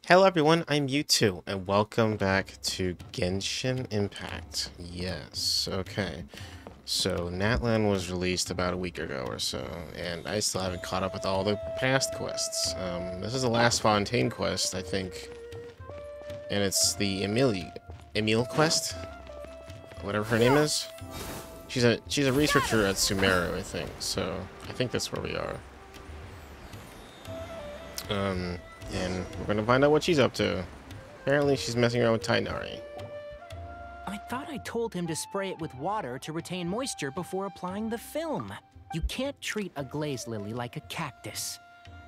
Hello everyone, I'm Mewtwo, and welcome back to Genshin Impact. Yes, okay. So, Natlan was released about a week ago or so, and I still haven't caught up with all the past quests. This is the last Fontaine quest, I think. And it's the Emile quest? Whatever her name is. She's a researcher at Sumeru, I think, so I think that's where we are. And we're gonna find out what she's up to. Apparently she's messing around with Tainari. I thought I told him to spray it with water to retain moisture before applying the film. You can't treat a glaze lily like a cactus.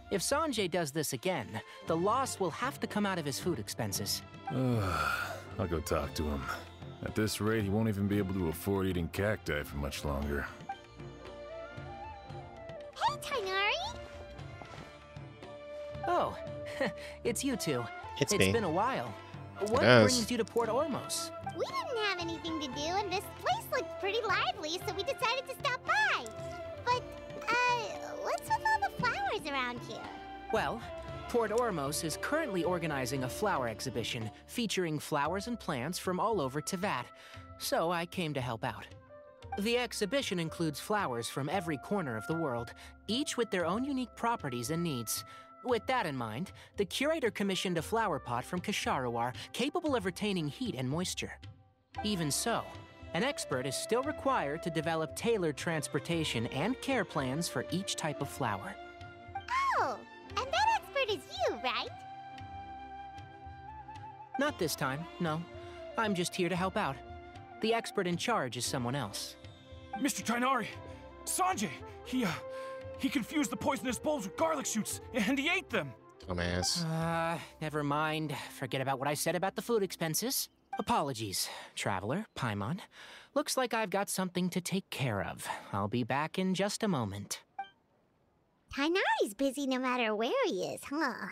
If Sanjay does this again, the loss will have to come out of his food expenses. I'll go talk to him. At this rate, he won't even be able to afford eating cacti for much longer. Hey, Tainari! Oh, it's you two. It's It's me. been a while. What Yes. brings you to Port Ormos? We didn't have anything to do, and this place looked pretty lively, so we decided to stop by. But, what's with all the flowers around here? Well, Port Ormos is currently organizing a flower exhibition featuring flowers and plants from all over Teyvat, so I came to help out. The exhibition includes flowers from every corner of the world, each with their own unique properties and needs. With that in mind, the curator commissioned a flower pot from Kasharawar capable of retaining heat and moisture. Even so, an expert is still required to develop tailored transportation and care plans for each type of flower. Oh, and that expert is you, right? Not this time, no. I'm just here to help out. The expert in charge is someone else. Mr. Tainari! Sanjay! He confused the poisonous bulbs with garlic shoots, and he ate them! Dumbass. Never mind. Forget about what I said about the food expenses. Apologies, Traveler, Paimon. Looks like I've got something to take care of. I'll be back in just a moment. Tainari's busy no matter where he is, huh?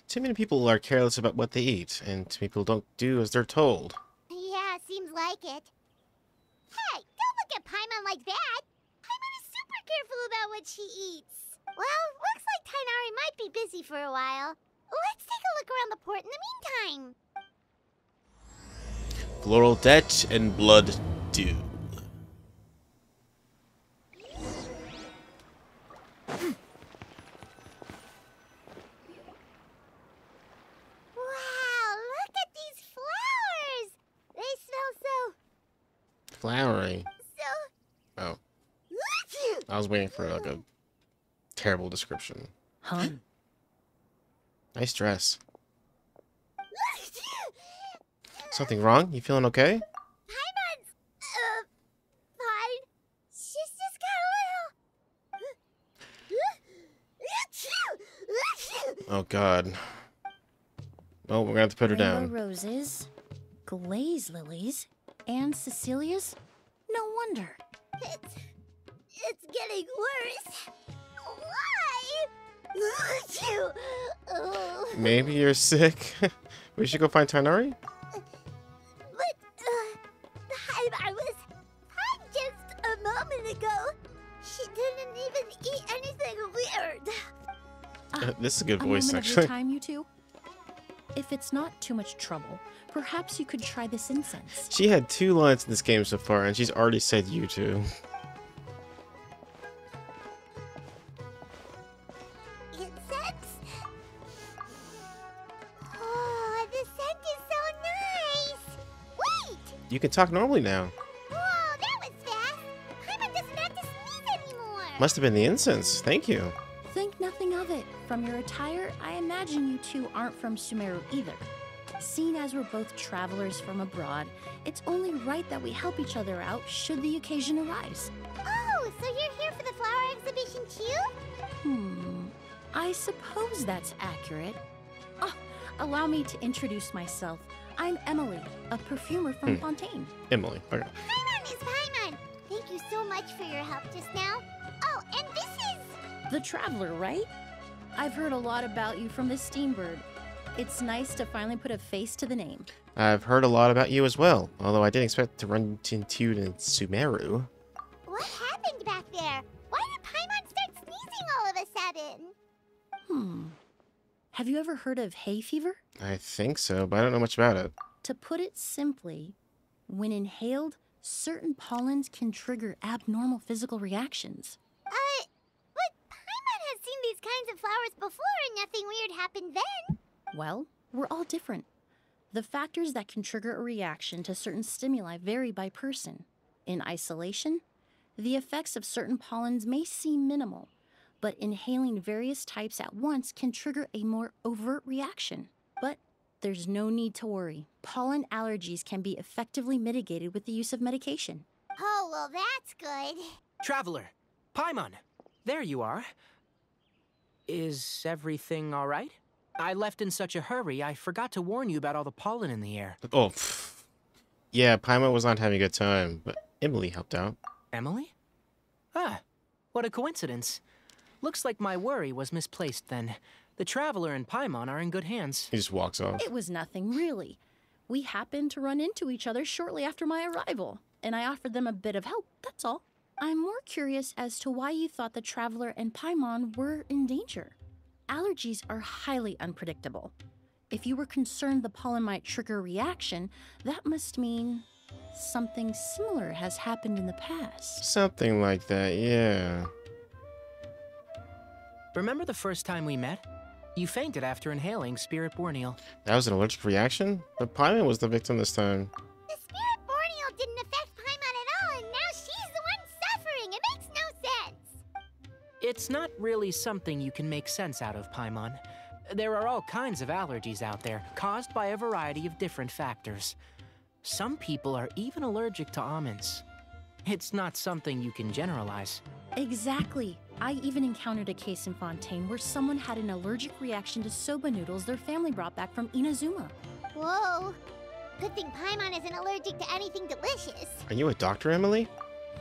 Too many people are careless about what they eat, and people don't do as they're told. Yeah, seems like it. Hey, don't look at Paimon like that! Paimon is super careful about what she eats. Well, looks like Tainari might be busy for a while. Let's take a look around the port in the meantime. Floral debt and blood dew. Wow, look at these flowers! They smell Flowery. so... Oh, I was waiting for like a terrible description. Huh? Nice dress. Something wrong? You feeling okay? Paimon's, fine. She's just got a little... Oh god. Oh, we're gonna have to put her Rainbow down. roses, glaze lilies, and Cecilia's? No wonder. It's getting worse. Why? Oh. Maybe you're sick. We should go find Tainari? But, I was fine just a moment ago. She didn't even eat anything weird. This is a good A voice, moment of actually. your time, you two. If it's not too much trouble, perhaps you could try this incense. She had 2 lines in this game so far, and she's already said you two. Incense? Oh, the scent is so nice. Wait! You can talk normally now. Whoa, that was fast. Paimon doesn't have to sneeze anymore. Must have been the incense. Thank you. Think nothing of it. From your attire, I imagine you two aren't from Sumeru either. Seeing as we're both travelers from abroad, it's only right that we help each other out should the occasion arise. Oh, so you're here for the flower exhibition too? I suppose that's accurate. Oh, allow me to introduce myself. I'm Emily, a perfumer from Fontaine. Emily. Okay. Paimon is Paimon. Thank you so much for your help just now. Oh, and this is... The Traveler, right? I've heard a lot about you from the Steambird. It's nice to finally put a face to the name. I've heard a lot about you as well, although I didn't expect to run into you in Sumeru. What happened back there? Why did Paimon start sneezing all of a sudden? Have you ever heard of hay fever? I think so, but I don't know much about it. To put it simply, when inhaled, certain pollens can trigger abnormal physical reactions. But Paimon has seen these kinds of flowers before and nothing weird happened then. Well, we're all different. The factors that can trigger a reaction to certain stimuli vary by person. In isolation, the effects of certain pollens may seem minimal, but inhaling various types at once can trigger a more overt reaction. But there's no need to worry. Pollen allergies can be effectively mitigated with the use of medication. Oh, well, that's good. Traveler, Paimon, there you are. Is everything all right? I left in such a hurry, I forgot to warn you about all the pollen in the air. Oh, yeah, Paimon was not having a good time, but Emily helped out. Emily? Ah, what a coincidence. Looks like my worry was misplaced then. The Traveler and Paimon are in good hands. He just walks off. It was nothing, really. We happened to run into each other shortly after my arrival, and I offered them a bit of help, that's all. I'm more curious as to why you thought the Traveler and Paimon were in danger. Allergies are highly unpredictable. If you were concerned the pollen might trigger a reaction, that must mean something similar has happened in the past. Something like that, yeah. Remember the first time we met? You fainted after inhaling Spirit Borneal. That was an allergic reaction? But Paimon was the victim this time. The Spirit Borneal didn't affect Paimon at all, and now she's the one suffering. It makes no sense. It's not really something you can make sense out of, Paimon. There are all kinds of allergies out there, caused by a variety of different factors. Some people are even allergic to almonds. It's not something you can generalize. Exactly. I even encountered a case in Fontaine where someone had an allergic reaction to soba noodles their family brought back from Inazuma. Whoa. Good thing Paimon isn't allergic to anything delicious. Are you a doctor, Emily?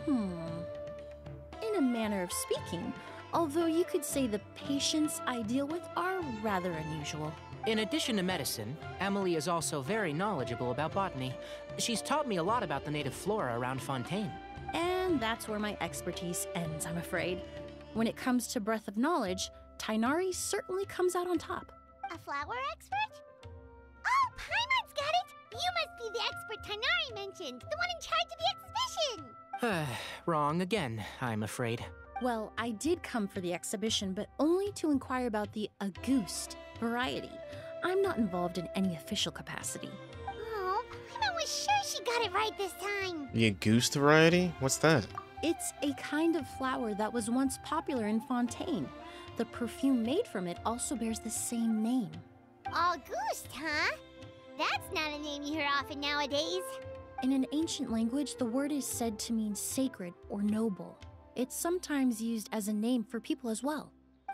In a manner of speaking, although you could say the patients I deal with are rather unusual. In addition to medicine, Emily is also very knowledgeable about botany. She's taught me a lot about the native flora around Fontaine. And that's where my expertise ends, I'm afraid. When it comes to breadth of knowledge, Tighnari certainly comes out on top. A flower expert? Oh, Paimon's got it! You must be the expert Tighnari mentioned, the one in charge of the exhibition! Wrong again, I'm afraid. Well, I did come for the exhibition, but only to inquire about the Auguste variety. I'm not involved in any official capacity. Oh, Paimon was sure she got it right this time. The Auguste variety? What's that? It's a kind of flower that was once popular in Fontaine. The perfume made from it also bears the same name. Auguste, huh? That's not a name you hear often nowadays. In an ancient language, the word is said to mean sacred or noble. It's sometimes used as a name for people as well.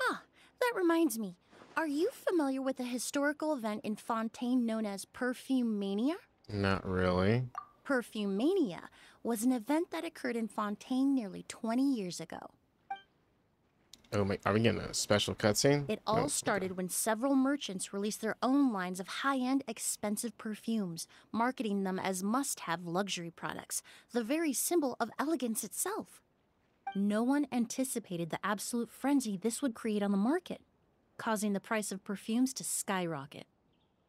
Ah, that reminds me. Are you familiar with a historical event in Fontaine known as Perfume Mania? Not really. Perfume Mania was an event that occurred in Fontaine nearly 20 years ago. Oh my, are we getting a special cutscene? It all started when several merchants released their own lines of high-end, expensive perfumes, marketing them as must-have luxury products, the very symbol of elegance itself. No one anticipated the absolute frenzy this would create on the market, causing the price of perfumes to skyrocket.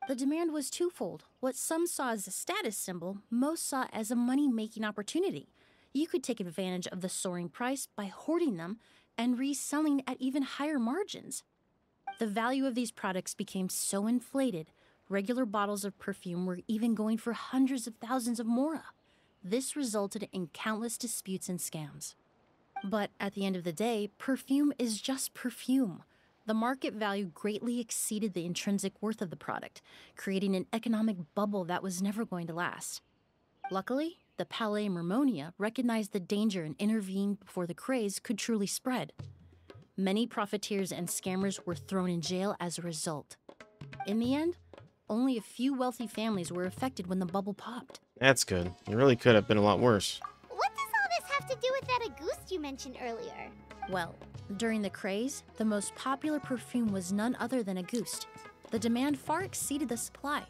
The demand was twofold. What some saw as a status symbol, most saw as a money-making opportunity. You could take advantage of the soaring price by hoarding them and reselling at even higher margins. The value of these products became so inflated, regular bottles of perfume were even going for hundreds of thousands of mora. This resulted in countless disputes and scams. But at the end of the day, perfume is just perfume. The market value greatly exceeded the intrinsic worth of the product, creating an economic bubble that was never going to last. Luckily, the Palais Mermonia recognized the danger and intervened before the craze could truly spread. Many profiteers and scammers were thrown in jail as a result. In the end, only a few wealthy families were affected when the bubble popped. That's good. It really could have been a lot worse. What does all this have to do with that Auguste you mentioned earlier? Well, during the craze, the most popular perfume was none other than Auguste. The demand far exceeded the supply,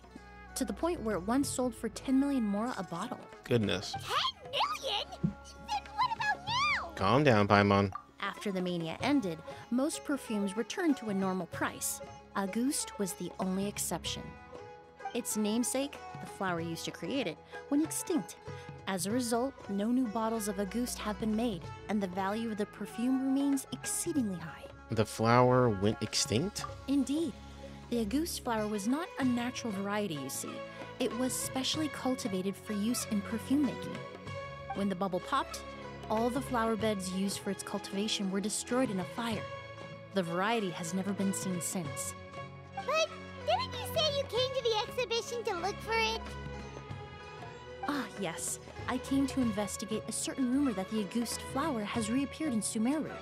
to the point where it once sold for 10 million mora a bottle. Goodness. 10 million? Then what about now? Calm down, Paimon. After the mania ended, most perfumes returned to a normal price. Auguste was the only exception. Its namesake, the flower used to create it, went extinct. As a result, no new bottles of Auguste have been made, and the value of the perfume remains exceedingly high. The flower went extinct? Indeed. The Auguste flower was not a natural variety, you see. It was specially cultivated for use in perfume making. When the bubble popped, all the flower beds used for its cultivation were destroyed in a fire. The variety has never been seen since. But didn't you say you came to the exhibition to look for it? Ah, yes. I came to investigate a certain rumor that the Auguste flower has reappeared in Sumeru.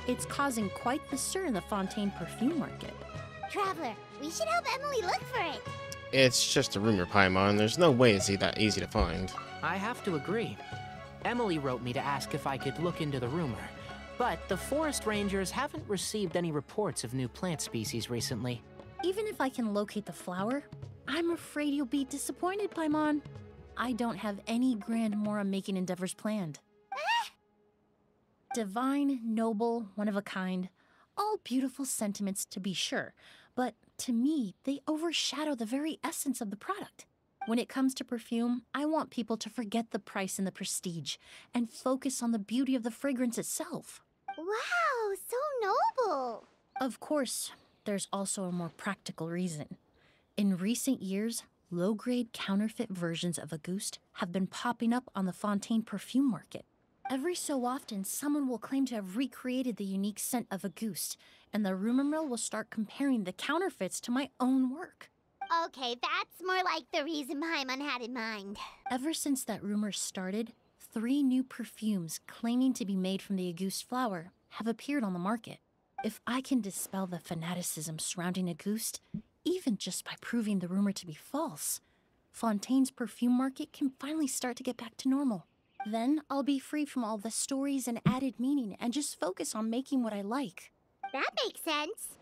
It's causing quite the stir in the Fontaine perfume market. Traveler, we should help Emily look for it. It's just a rumor, Paimon. There's no way it's that easy to find. I have to agree. Emily wrote me to ask if I could look into the rumor, but the forest rangers haven't received any reports of new plant species recently. Even if I can locate the flower, I'm afraid you'll be disappointed, Paimon. I don't have any grand Mora-making endeavors planned. Divine, noble, one of a kind. All beautiful sentiments, to be sure, but to me, they overshadow the very essence of the product. When it comes to perfume, I want people to forget the price and the prestige, and focus on the beauty of the fragrance itself. Wow, so noble. Of course, there's also a more practical reason. In recent years, low-grade counterfeit versions of Auguste have been popping up on the Fontaine perfume market. Every so often, someone will claim to have recreated the unique scent of Auguste, and the rumor mill will start comparing the counterfeits to my own work. Okay, that's more like the reason Paimon had in mind. Ever since that rumor started, 3 new perfumes claiming to be made from the Auguste flower have appeared on the market. If I can dispel the fanaticism surrounding Auguste, even just by proving the rumor to be false, Fontaine's perfume market can finally start to get back to normal. Then I'll be free from all the stories and added meaning and just focus on making what I like. That makes sense.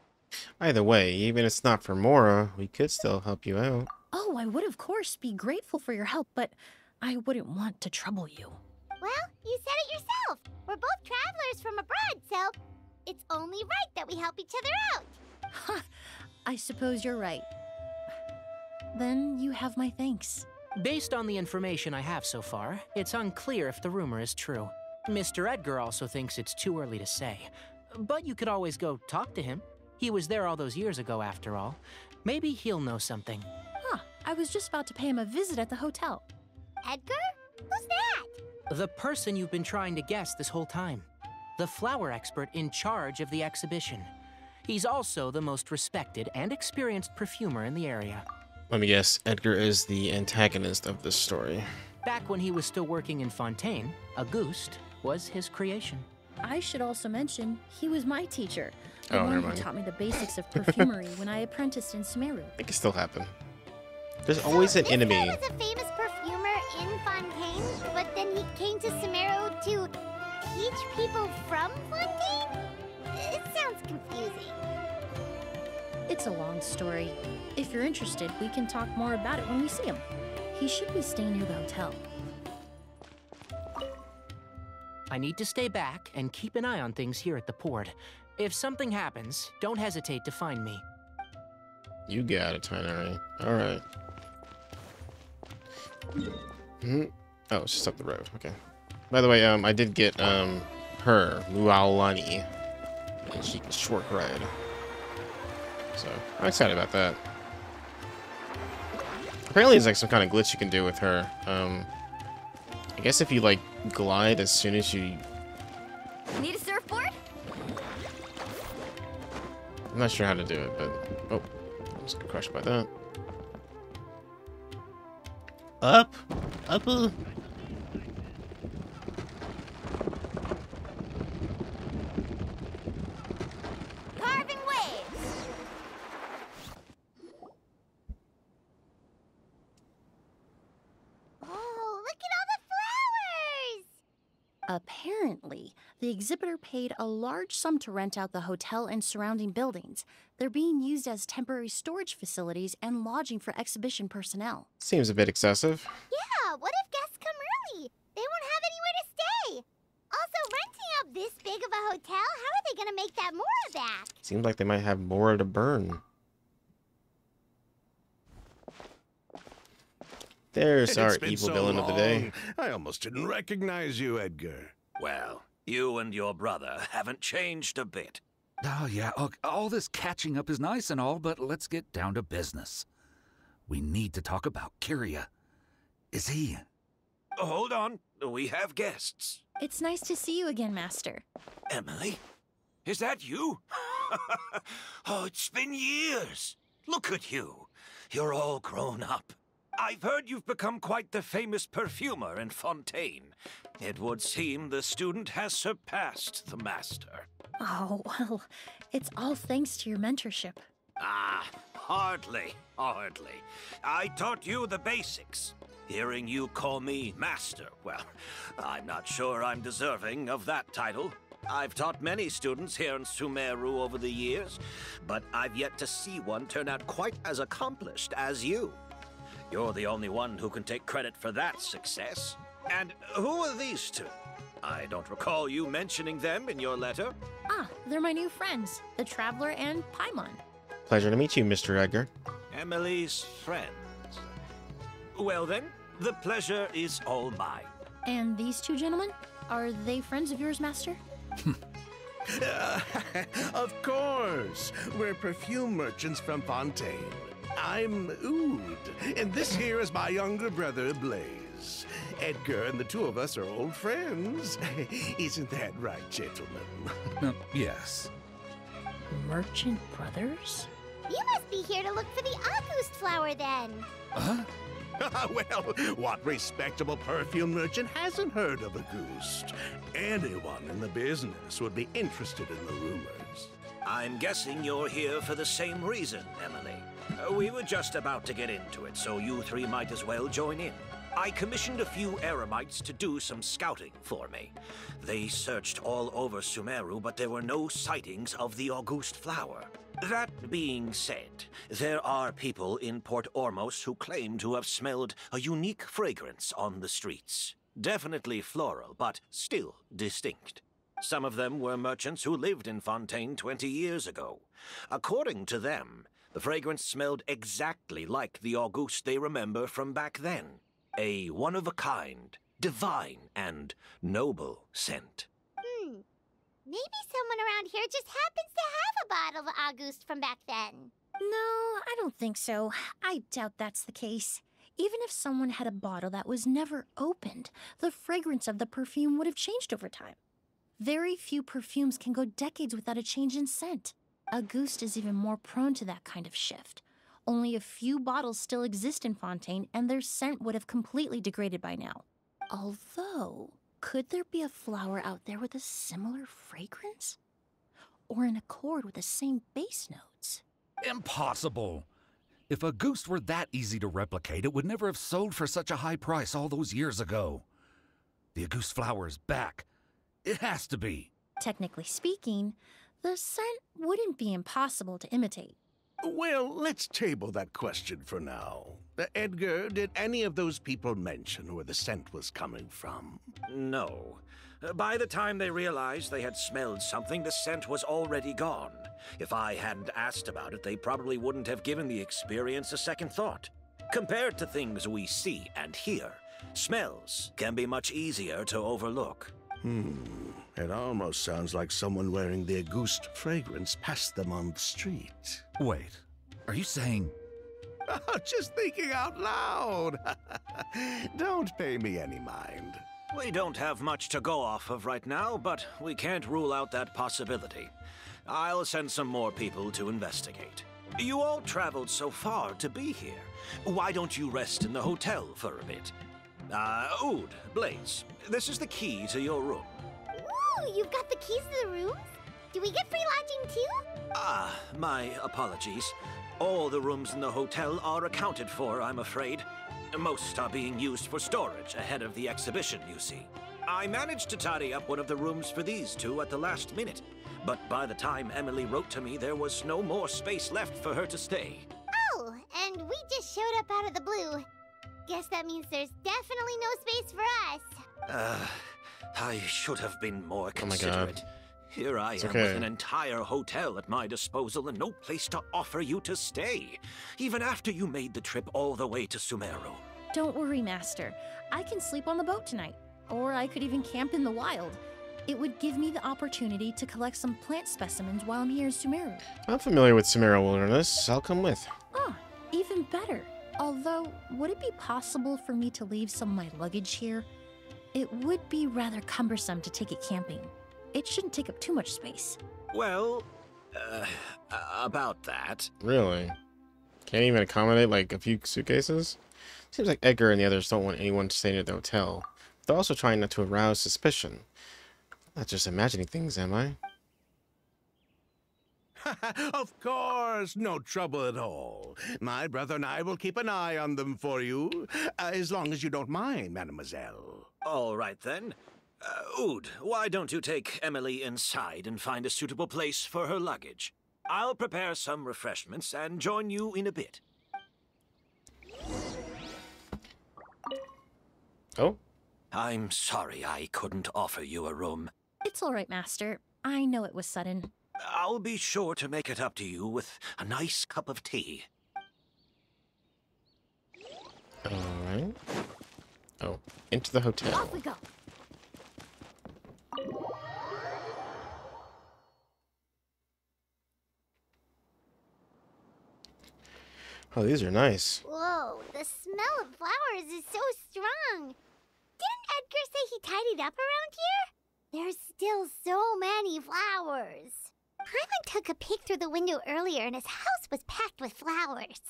Either way, even if it's not for Mora, we could still help you out. Oh, I would of course be grateful for your help, but I wouldn't want to trouble you. Well, you said it yourself. We're both travelers from abroad, so it's only right that we help each other out. Ha! I suppose you're right. Then you have my thanks. Based on the information I have so far, it's unclear if the rumor is true. Mr. Edgar also thinks it's too early to say. But you could always go talk to him. He was there all those years ago, after all. Maybe he'll know something. Huh, I was just about to pay him a visit at the hotel. Edgar? Who's that? The person you've been trying to guess this whole time. The flower expert in charge of the exhibition. He's also the most respected and experienced perfumer in the area. Let me guess, Edgar is the antagonist of this story. Back when he was still working in Fontaine, Auguste was his creation. I should also mention, he was my teacher. The Oh, one never who mind. taught me the basics of perfumery when I apprenticed in Sumeru. It can still happen. There's always an enemy. This guy was a famous perfumer in Fontaine, but then he came to Sumeru to teach people from Fontaine? It sounds confusing. It's a long story. If you're interested, we can talk more about it when we see him. He should be staying near the hotel. I need to stay back and keep an eye on things here at the port. If something happens, don't hesitate to find me. You got it, Tonari. Alright. Oh, it's just up the road. Okay. By the way, I did get, her, Muaulani. And she can short ride. So, I'm excited about that. Apparently there's like some kind of glitch you can do with her. I guess if you like glide as soon as you... Need a surfboard? I'm not sure how to do it, but... Oh, I was crushed by that. Up! Up! Carving waves! Oh, look at all the flowers! Apparently, the exhibitor paid a large sum to rent out the hotel and surrounding buildings. They're being used as temporary storage facilities and lodging for exhibition personnel. Seems a bit excessive. Yeah, what if guests come early? They won't have anywhere to stay. Also, renting out this big of a hotel, how are they gonna make that more back? Seems like they might have more to burn. There's our It's been evil so villain of the day. long, I almost didn't recognize you, Edgar. Well, you and your brother haven't changed a bit. Oh, yeah, all this catching up is nice and all, but let's get down to business. We need to talk about Kyria. Is he... Hold on, we have guests. It's nice to see you again, Master. Emily? Is that you? Oh, it's been years. Look at you. You're all grown up. I've heard you've become quite the famous perfumer in Fontaine. It would seem the student has surpassed the master. Oh, well, it's all thanks to your mentorship. Ah, hardly. I taught you the basics. Hearing you call me master, well, I'm not sure I'm deserving of that title. I've taught many students here in Sumeru over the years, but I've yet to see one turn out quite as accomplished as you. You're the only one who can take credit for that success. And who are these two? I don't recall you mentioning them in your letter. Ah, they're my new friends, the Traveler and Paimon. Pleasure to meet you, Mr. Edgar. Emily's friends. Well then, the pleasure is all mine. And these two gentlemen? Are they friends of yours, Master? Of course. We're perfume merchants from Fontaine. I'm Oud, and this here is my younger brother, Blaze. Edgar and the two of us are old friends. Isn't that right, gentlemen? Yes. Merchant brothers? You must be here to look for the Auguste flower then. Huh? Well, what respectable perfume merchant hasn't heard of Auguste? Anyone in the business would be interested in the rumors. I'm guessing you're here for the same reason, Emily. We were just about to get into it, so you three might as well join in. I commissioned a few eremites to do some scouting for me. They searched all over Sumeru, but there were no sightings of the Auguste flower. That being said, there are people in Port Ormos who claim to have smelled a unique fragrance on the streets. Definitely floral, but still distinct. Some of them were merchants who lived in Fontaine 20 years ago. According to them, the fragrance smelled exactly like the Auguste they remember from back then. A one-of-a-kind, divine, and noble scent. Maybe someone around here just happens to have a bottle of Auguste from back then. No, I don't think so. I doubt that's the case. Even if someone had a bottle that was never opened, the fragrance of the perfume would have changed over time. Very few perfumes can go decades without a change in scent. Auguste is even more prone to that kind of shift. Only a few bottles still exist in Fontaine, and their scent would have completely degraded by now. Although, could there be a flower out there with a similar fragrance? Or in accord with the same base notes? Impossible! If Auguste were that easy to replicate, it would never have sold for such a high price all those years ago. The Auguste flower is back. It has to be. Technically speaking, the scent wouldn't be impossible to imitate. Well, let's table that question for now. Edgar, did any of those people mention where the scent was coming from? No. By the time they realized they had smelled something, the scent was already gone. If I hadn't asked about it, they probably wouldn't have given the experience a second thought. Compared to things we see and hear, smells can be much easier to overlook. It almost sounds like someone wearing the Auguste fragrance passed them on the street. Wait, are you saying... Just thinking out loud. Don't pay me any mind. We don't have much to go off of right now, but we can't rule out that possibility. I'll send some more people to investigate. You all traveled so far to be here. Why don't you rest in the hotel for a bit? Oud, Blaze, this is the key to your room. Ooh, you've got the keys to the rooms? Do we get free lodging too? My apologies. All the rooms in the hotel are accounted for, I'm afraid. Most are being used for storage ahead of the exhibition, you see. I managed to tidy up one of the rooms for these two at the last minute, but by the time Emily wrote to me, there was no more space left for her to stay. Oh, and we just showed up out of the blue. Guess that means there's definitely no space for us. I should have been more Oh my God. considerate. Here I am okay. with an entire hotel at my disposal and no place to offer you to stay, even after you made the trip all the way to Sumeru. Don't worry, Master. I can sleep on the boat tonight. Or I could even camp in the wild. It would give me the opportunity to collect some plant specimens while I'm here in Sumeru. I'm familiar with Sumeru Wilderness. I'll come with. Ah, even better. Although, would it be possible for me to leave some of my luggage here? It would be rather cumbersome to take it camping. It shouldn't take up too much space. Well, about that. Really? Can't even accommodate, like, a few suitcases? Seems like Edgar and the others don't want anyone to stay near the hotel. They're also trying not to arouse suspicion. Not just imagining things, am I? Of course, no trouble at all. My brother and I will keep an eye on them for you, as long as you don't mind, mademoiselle. All right, then. Oud, why don't you take Emily inside and find a suitable place for her luggage? I'll prepare some refreshments and join you in a bit. Oh? I'm sorry I couldn't offer you a room. It's all right, Master. I know it was sudden. I'll be sure to make it up to you with a nice cup of tea. Alright. Oh, into the hotel. Off we go. Oh, these are nice. Whoa, the smell of flowers is so strong. Didn't Edgar say he tidied up around here? There's still so many flowers. Paimon took a peek through the window earlier and his house was packed with flowers.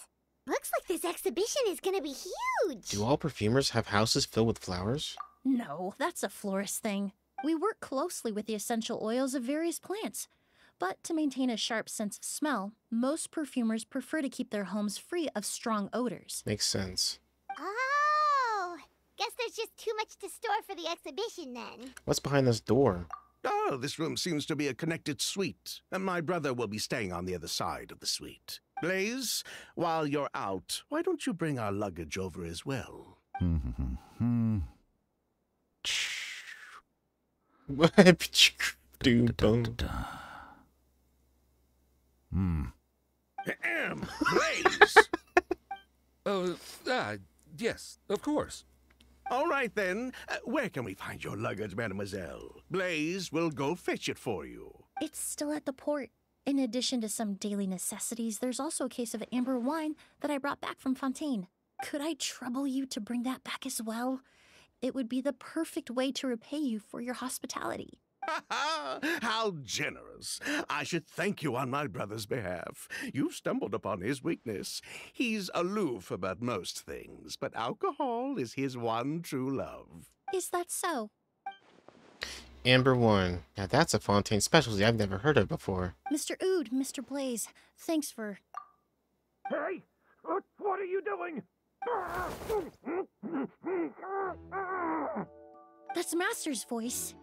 Looks like this exhibition is gonna be huge. Do all perfumers have houses filled with flowers? No, that's a florist thing. We work closely with the essential oils of various plants. But to maintain a sharp sense of smell, most perfumers prefer to keep their homes free of strong odors. Makes sense. Oh, guess there's just too much to store for the exhibition then. What's behind this door? Oh, this room seems to be a connected suite, and my brother will be staying on the other side of the suite. Blaze, while you're out, why don't you bring our luggage over as well? Blaze! Yes, of course. All right, then. Where can we find your luggage, mademoiselle? Blaze will go fetch it for you. It's still at the port. In addition to some daily necessities, there's also a case of amber wine that I brought back from Fontaine. Could I trouble you to bring that back as well? It would be the perfect way to repay you for your hospitality. How generous. I should thank you on my brother's behalf. You stumbled upon his weakness. He's aloof about most things, but alcohol is his one true love. Is that so? Amber wine. Now that's a Fontaine specialty I've never heard of before. Mr. Oud, Mr. Blaze, thanks for... Hey! What are you doing? That's Master's voice.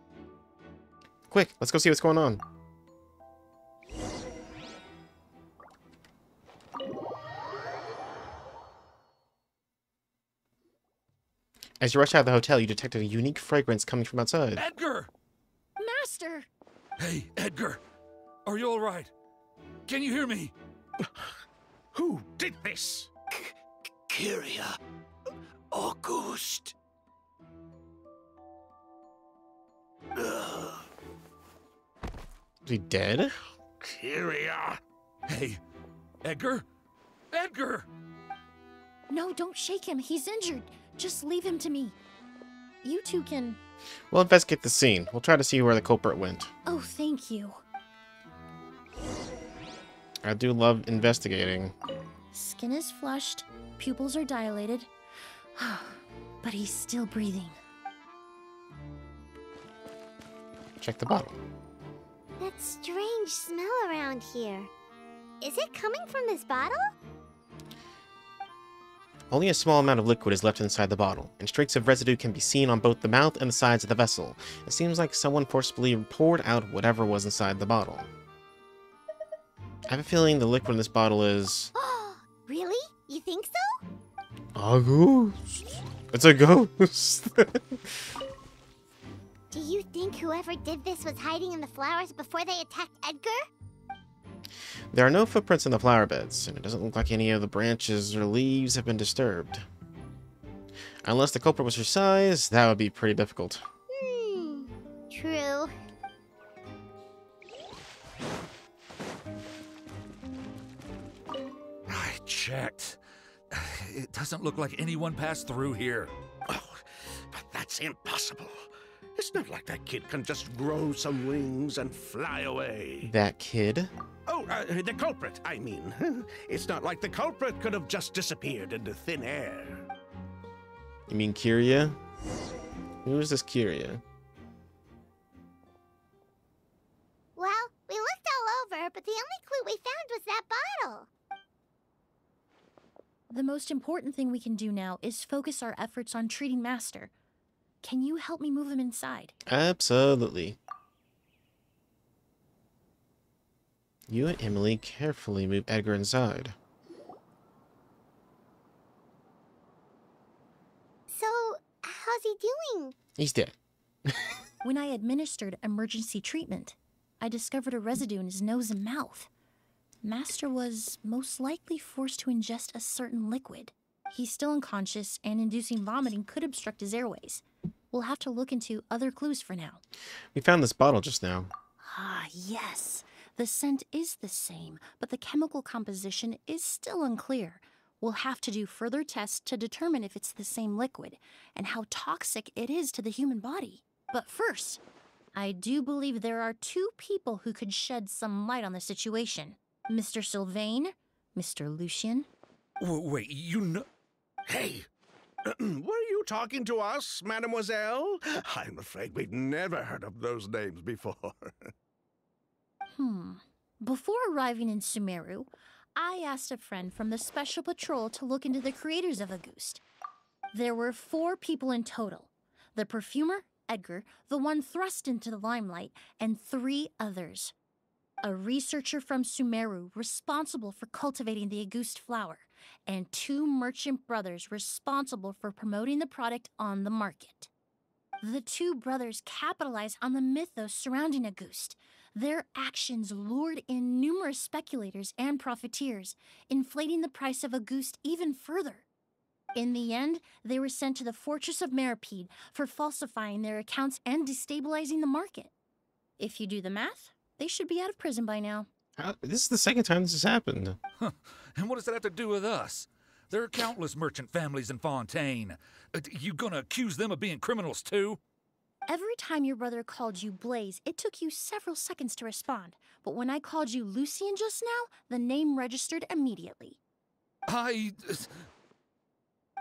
Quick, let's go see what's going on. As you rush out of the hotel, you detected a unique fragrance coming from outside. Edgar! Master! Hey, Edgar! Are you all right? Can you hear me? Who did this? Kyria. Auguste. Is he dead? Kyria. Hey, Edgar? Edgar! No, don't shake him. He's injured. Just leave him to me. You two can... We'll investigate the scene. We'll try to see where the culprit went. Oh, thank you. I do love investigating. Skin is flushed, pupils are dilated, but he's still breathing. Check the bottle. That strange smell around here. Is it coming from this bottle? Only a small amount of liquid is left inside the bottle, and streaks of residue can be seen on both the mouth and the sides of the vessel. It seems like someone forcibly poured out whatever was inside the bottle. I have a feeling the liquid in this bottle is... Really? You think so? Auguste. It's a ghost. Do you think whoever did this was hiding in the flowers before they attacked Edgar? There are no footprints in the flower beds, and it doesn't look like any of the branches or leaves have been disturbed. Unless the culprit was her size, that would be pretty difficult. True. I checked. It doesn't look like anyone passed through here. Oh, but that's impossible. It's not like that kid can just grow some wings and fly away. That kid? Oh, the culprit, I mean. It's not like the culprit could have just disappeared into thin air. You mean Kyria? Who is this Kyria? Well, we looked all over, but the only clue we found was that bottle. The most important thing we can do now is focus our efforts on treating Master. Can you help me move him inside? Absolutely. You and Emily carefully move Edgar inside. So, how's he doing? He's dead. When I administered emergency treatment, I discovered a residue in his nose and mouth. Master was most likely forced to ingest a certain liquid. He's still unconscious, and inducing vomiting could obstruct his airways. We'll have to look into other clues for now. We found this bottle just now. Ah, yes. The scent is the same, but the chemical composition is still unclear. We'll have to do further tests to determine if it's the same liquid, and how toxic it is to the human body. But first, I do believe there are 2 people who could shed some light on the situation. Mr. Sylvain, Mr. Lucien. Wait, you know... Hey, were you talking to us, mademoiselle? I'm afraid we've never heard of those names before. Before arriving in Sumeru, I asked a friend from the Special Patrol to look into the creators of Auguste. There were 4 people in total. The perfumer, Edgar, the one thrust into the limelight, and 3 others. A researcher from Sumeru responsible for cultivating the Auguste flower, and 2 merchant brothers responsible for promoting the product on the market. The 2 brothers capitalized on the mythos surrounding Auguste. Their actions lured in numerous speculators and profiteers, inflating the price of Auguste even further. In the end, they were sent to the Fortress of Meripede for falsifying their accounts and destabilizing the market. If you do the math, they should be out of prison by now. This is the second time this has happened. Huh. And what does that have to do with us? There are countless merchant families in Fontaine. You gonna accuse them of being criminals too? Every time your brother called you Blaze, it took you several seconds to respond. But when I called you Lucien just now, the name registered immediately.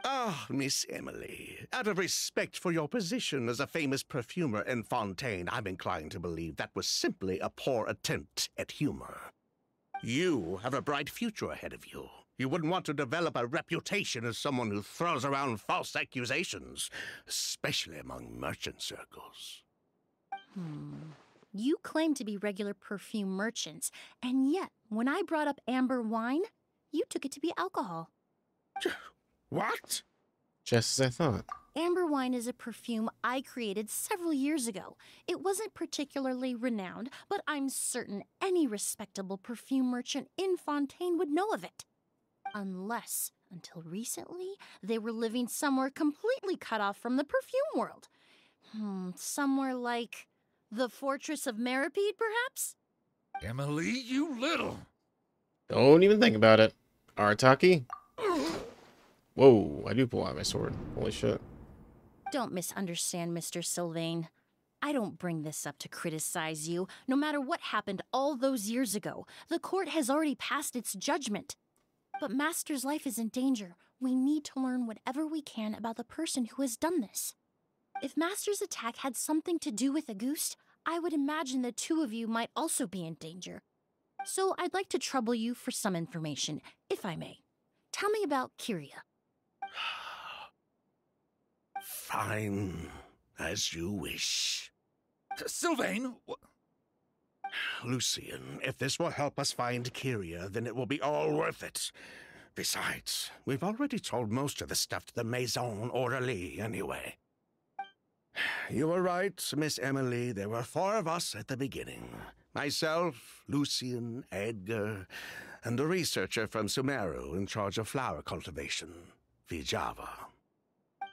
Ah, Miss Emily, out of respect for your position as a famous perfumer in Fontaine, I'm inclined to believe that was simply a poor attempt at humor. You have a bright future ahead of you. You wouldn't want to develop a reputation as someone who throws around false accusations, especially among merchant circles. You claim to be regular perfume merchants, and yet, when I brought up amber wine, you took it to be alcohol. What? Just as I thought. Amber wine is a perfume I created several years ago. It wasn't particularly renowned, but I'm certain any respectable perfume merchant in Fontaine would know of it. Unless, until recently, they were living somewhere completely cut off from the perfume world. Somewhere like the Fortress of Meripede, perhaps? Emily, you little... Don't even think about it. Arataki? Whoa, I do pull out my sword. Holy shit. Don't misunderstand, Mr. Sylvain. I don't bring this up to criticize you. No matter what happened all those years ago, the court has already passed its judgment. But Master's life is in danger. We need to learn whatever we can about the person who has done this. If Master's attack had something to do with Auguste, I would imagine the 2 of you might also be in danger. So I'd like to trouble you for some information, if I may. Tell me about Kyria. Fine, as you wish. Sylvain! Lucien, if this will help us find Kyria, then it will be all worth it. Besides, we've already told most of the stuff to the Maison Orderly anyway. You were right, Miss Emily. There were 4 of us at the beginning. Myself, Lucien, Edgar, and a researcher from Sumeru in charge of flower cultivation, Vijava.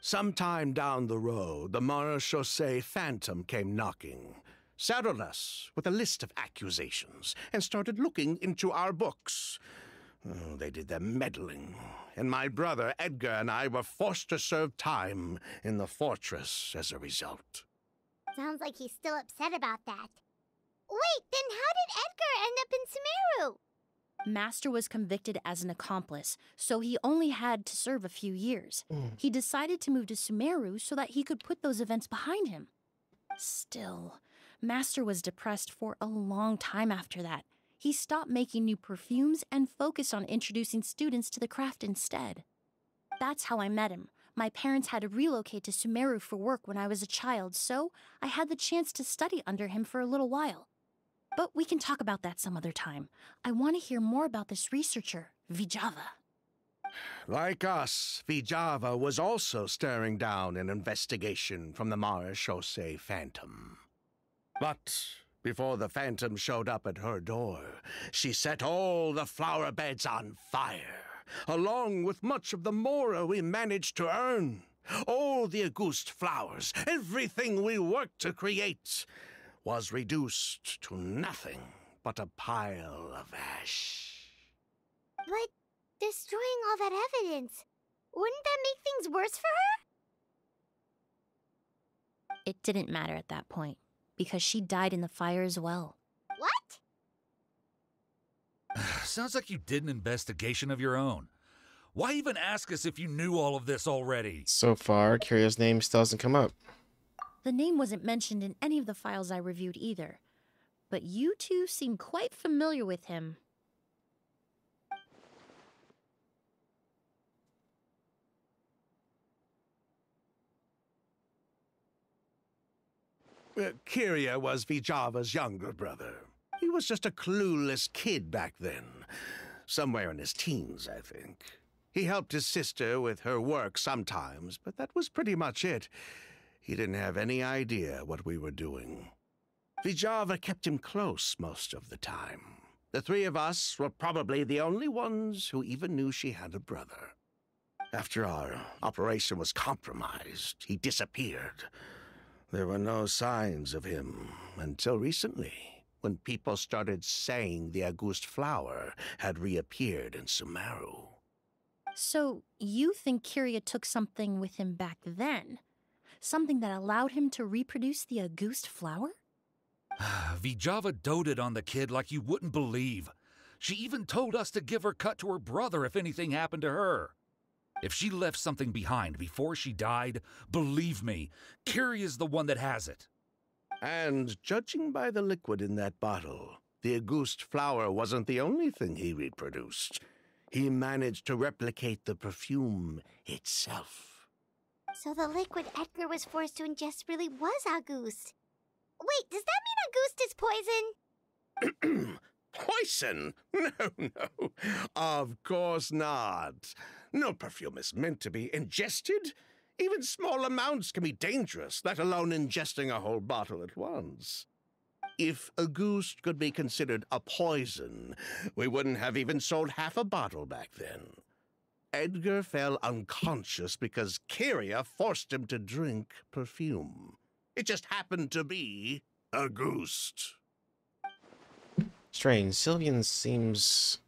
Sometime down the road, the Marechaussee Phantom came knocking, saddled us with a list of accusations, and started looking into our books. Oh, they did their meddling, and my brother Edgar and I were forced to serve time in the fortress as a result. Sounds like he's still upset about that. Wait, then how did Edgar end up in Sumeru? Master was convicted as an accomplice, so he only had to serve a few years. He decided to move to Sumeru so that he could put those events behind him. Still, Master was depressed for a long time after that. He stopped making new perfumes and focused on introducing students to the craft instead. That's how I met him. My parents had to relocate to Sumeru for work when I was a child, so I had the chance to study under him for a little while. But we can talk about that some other time. I want to hear more about this researcher, Vijava. Like us, Vijava was also staring down an investigation from the Marechaussee Phantom. But before the Phantom showed up at her door, she set all the flower beds on fire, along with much of the mora we managed to earn. All the Auguste flowers, everything we worked to create, was reduced to nothing but a pile of ash. But destroying all that evidence, wouldn't that make things worse for her? It didn't matter at that point, because she died in the fire as well. What? Sounds like you did an investigation of your own. Why even ask us if you knew all of this already? So far, Kiria's name still hasn't come up. The name wasn't mentioned in any of the files I reviewed either, but you two seem quite familiar with him. Kiria was Vijava's younger brother. He was just a clueless kid back then. Somewhere in his teens, I think. He helped his sister with her work sometimes, but that was pretty much it. He didn't have any idea what we were doing. Vijava kept him close most of the time. The three of us were probably the only ones who even knew she had a brother. After our operation was compromised, he disappeared. There were no signs of him until recently, when people started saying the Auguste flower had reappeared in Sumeru. So, you think Kiria took something with him back then? Something that allowed him to reproduce the Auguste flower? Vijava doted on the kid like you wouldn't believe. She even told us to give her cut to her brother if anything happened to her. If she left something behind before she died, believe me, Kiria's the one that has it. And judging by the liquid in that bottle, the Auguste flower wasn't the only thing he reproduced. He managed to replicate the perfume itself. So the liquid Edgar was forced to ingest really was Auguste. Wait, does that mean Auguste is poison? Poison? No. Of course not. No perfume is meant to be ingested. Even small amounts can be dangerous, let alone ingesting a whole bottle at once. If Auguste could be considered a poison, we wouldn't have even sold half a bottle back then. Edgar fell unconscious because Kiria forced him to drink perfume. It just happened to be Auguste. Strange. Sylvian seems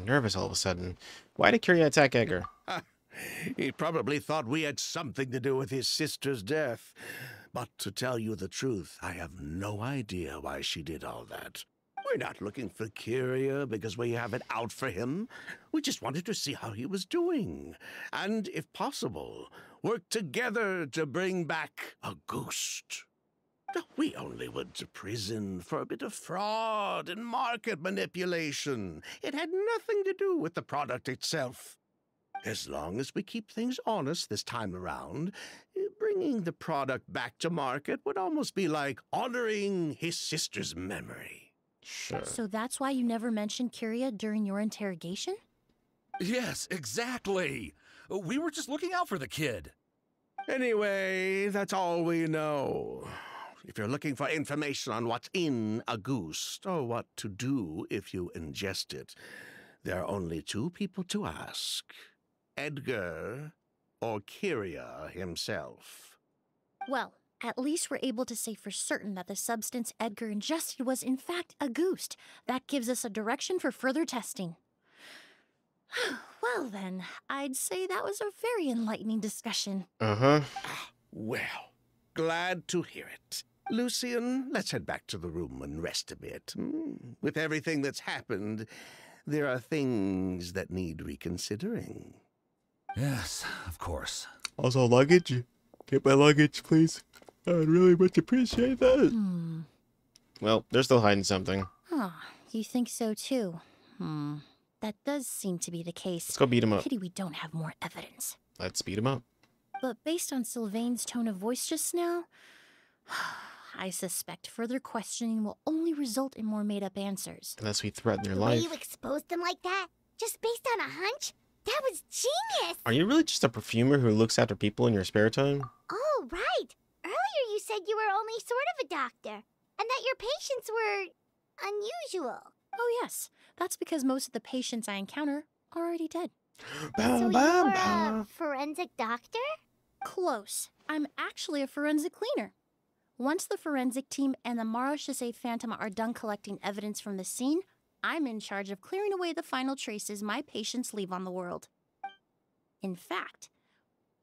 nervous all of a sudden. Why did Kiria attack Edgar? He probably thought we had something to do with his sister's death. But to tell you the truth, I have no idea why she did all that. We're not looking for Kiria because we have it out for him. We just wanted to see how he was doing. And, if possible, work together to bring back Auguste. We only went to prison for a bit of fraud and market manipulation. It had nothing to do with the product itself. As long as we keep things honest this time around, bringing the product back to market would almost be like honoring his sister's memory. Sure. So that's why you never mentioned Kiria during your interrogation? Yes, exactly. We were just looking out for the kid. Anyway, that's all we know. If you're looking for information on what's in Auguste, or what to do if you ingest it, there are only two people to ask. Edgar or Kyria himself? Well, at least we're able to say for certain that the substance Edgar ingested was in fact Auguste. That gives us a direction for further testing. Well then, I'd say that was a very enlightening discussion. Uh-huh. Well, glad to hear it. Lucian, let's head back to the room and rest a bit. With everything that's happened, there are things that need reconsidering. Yes, of course. Also, luggage. Get my luggage, please. I would really much appreciate that. Well, they're still hiding something. Huh, you think so too? That does seem to be the case. Let's go beat him up. Pity we don't have more evidence. Let's beat him up. But based on Sylvain's tone of voice just now, I suspect further questioning will only result in more made-up answers. Unless we threaten their The way life. you exposed them like that, just based on a hunch? That was genius! Are you really just a perfumer who looks after people in your spare time? Oh, right. Earlier you said you were only sort of a doctor, and that your patients were unusual. Oh yes, that's because most of the patients I encounter are already dead. So you're a forensic doctor? Close. I'm actually a forensic cleaner. Once the forensic team and the Marechaussee Phantom are done collecting evidence from the scene, I'm in charge of clearing away the final traces my patients leave on the world. In fact,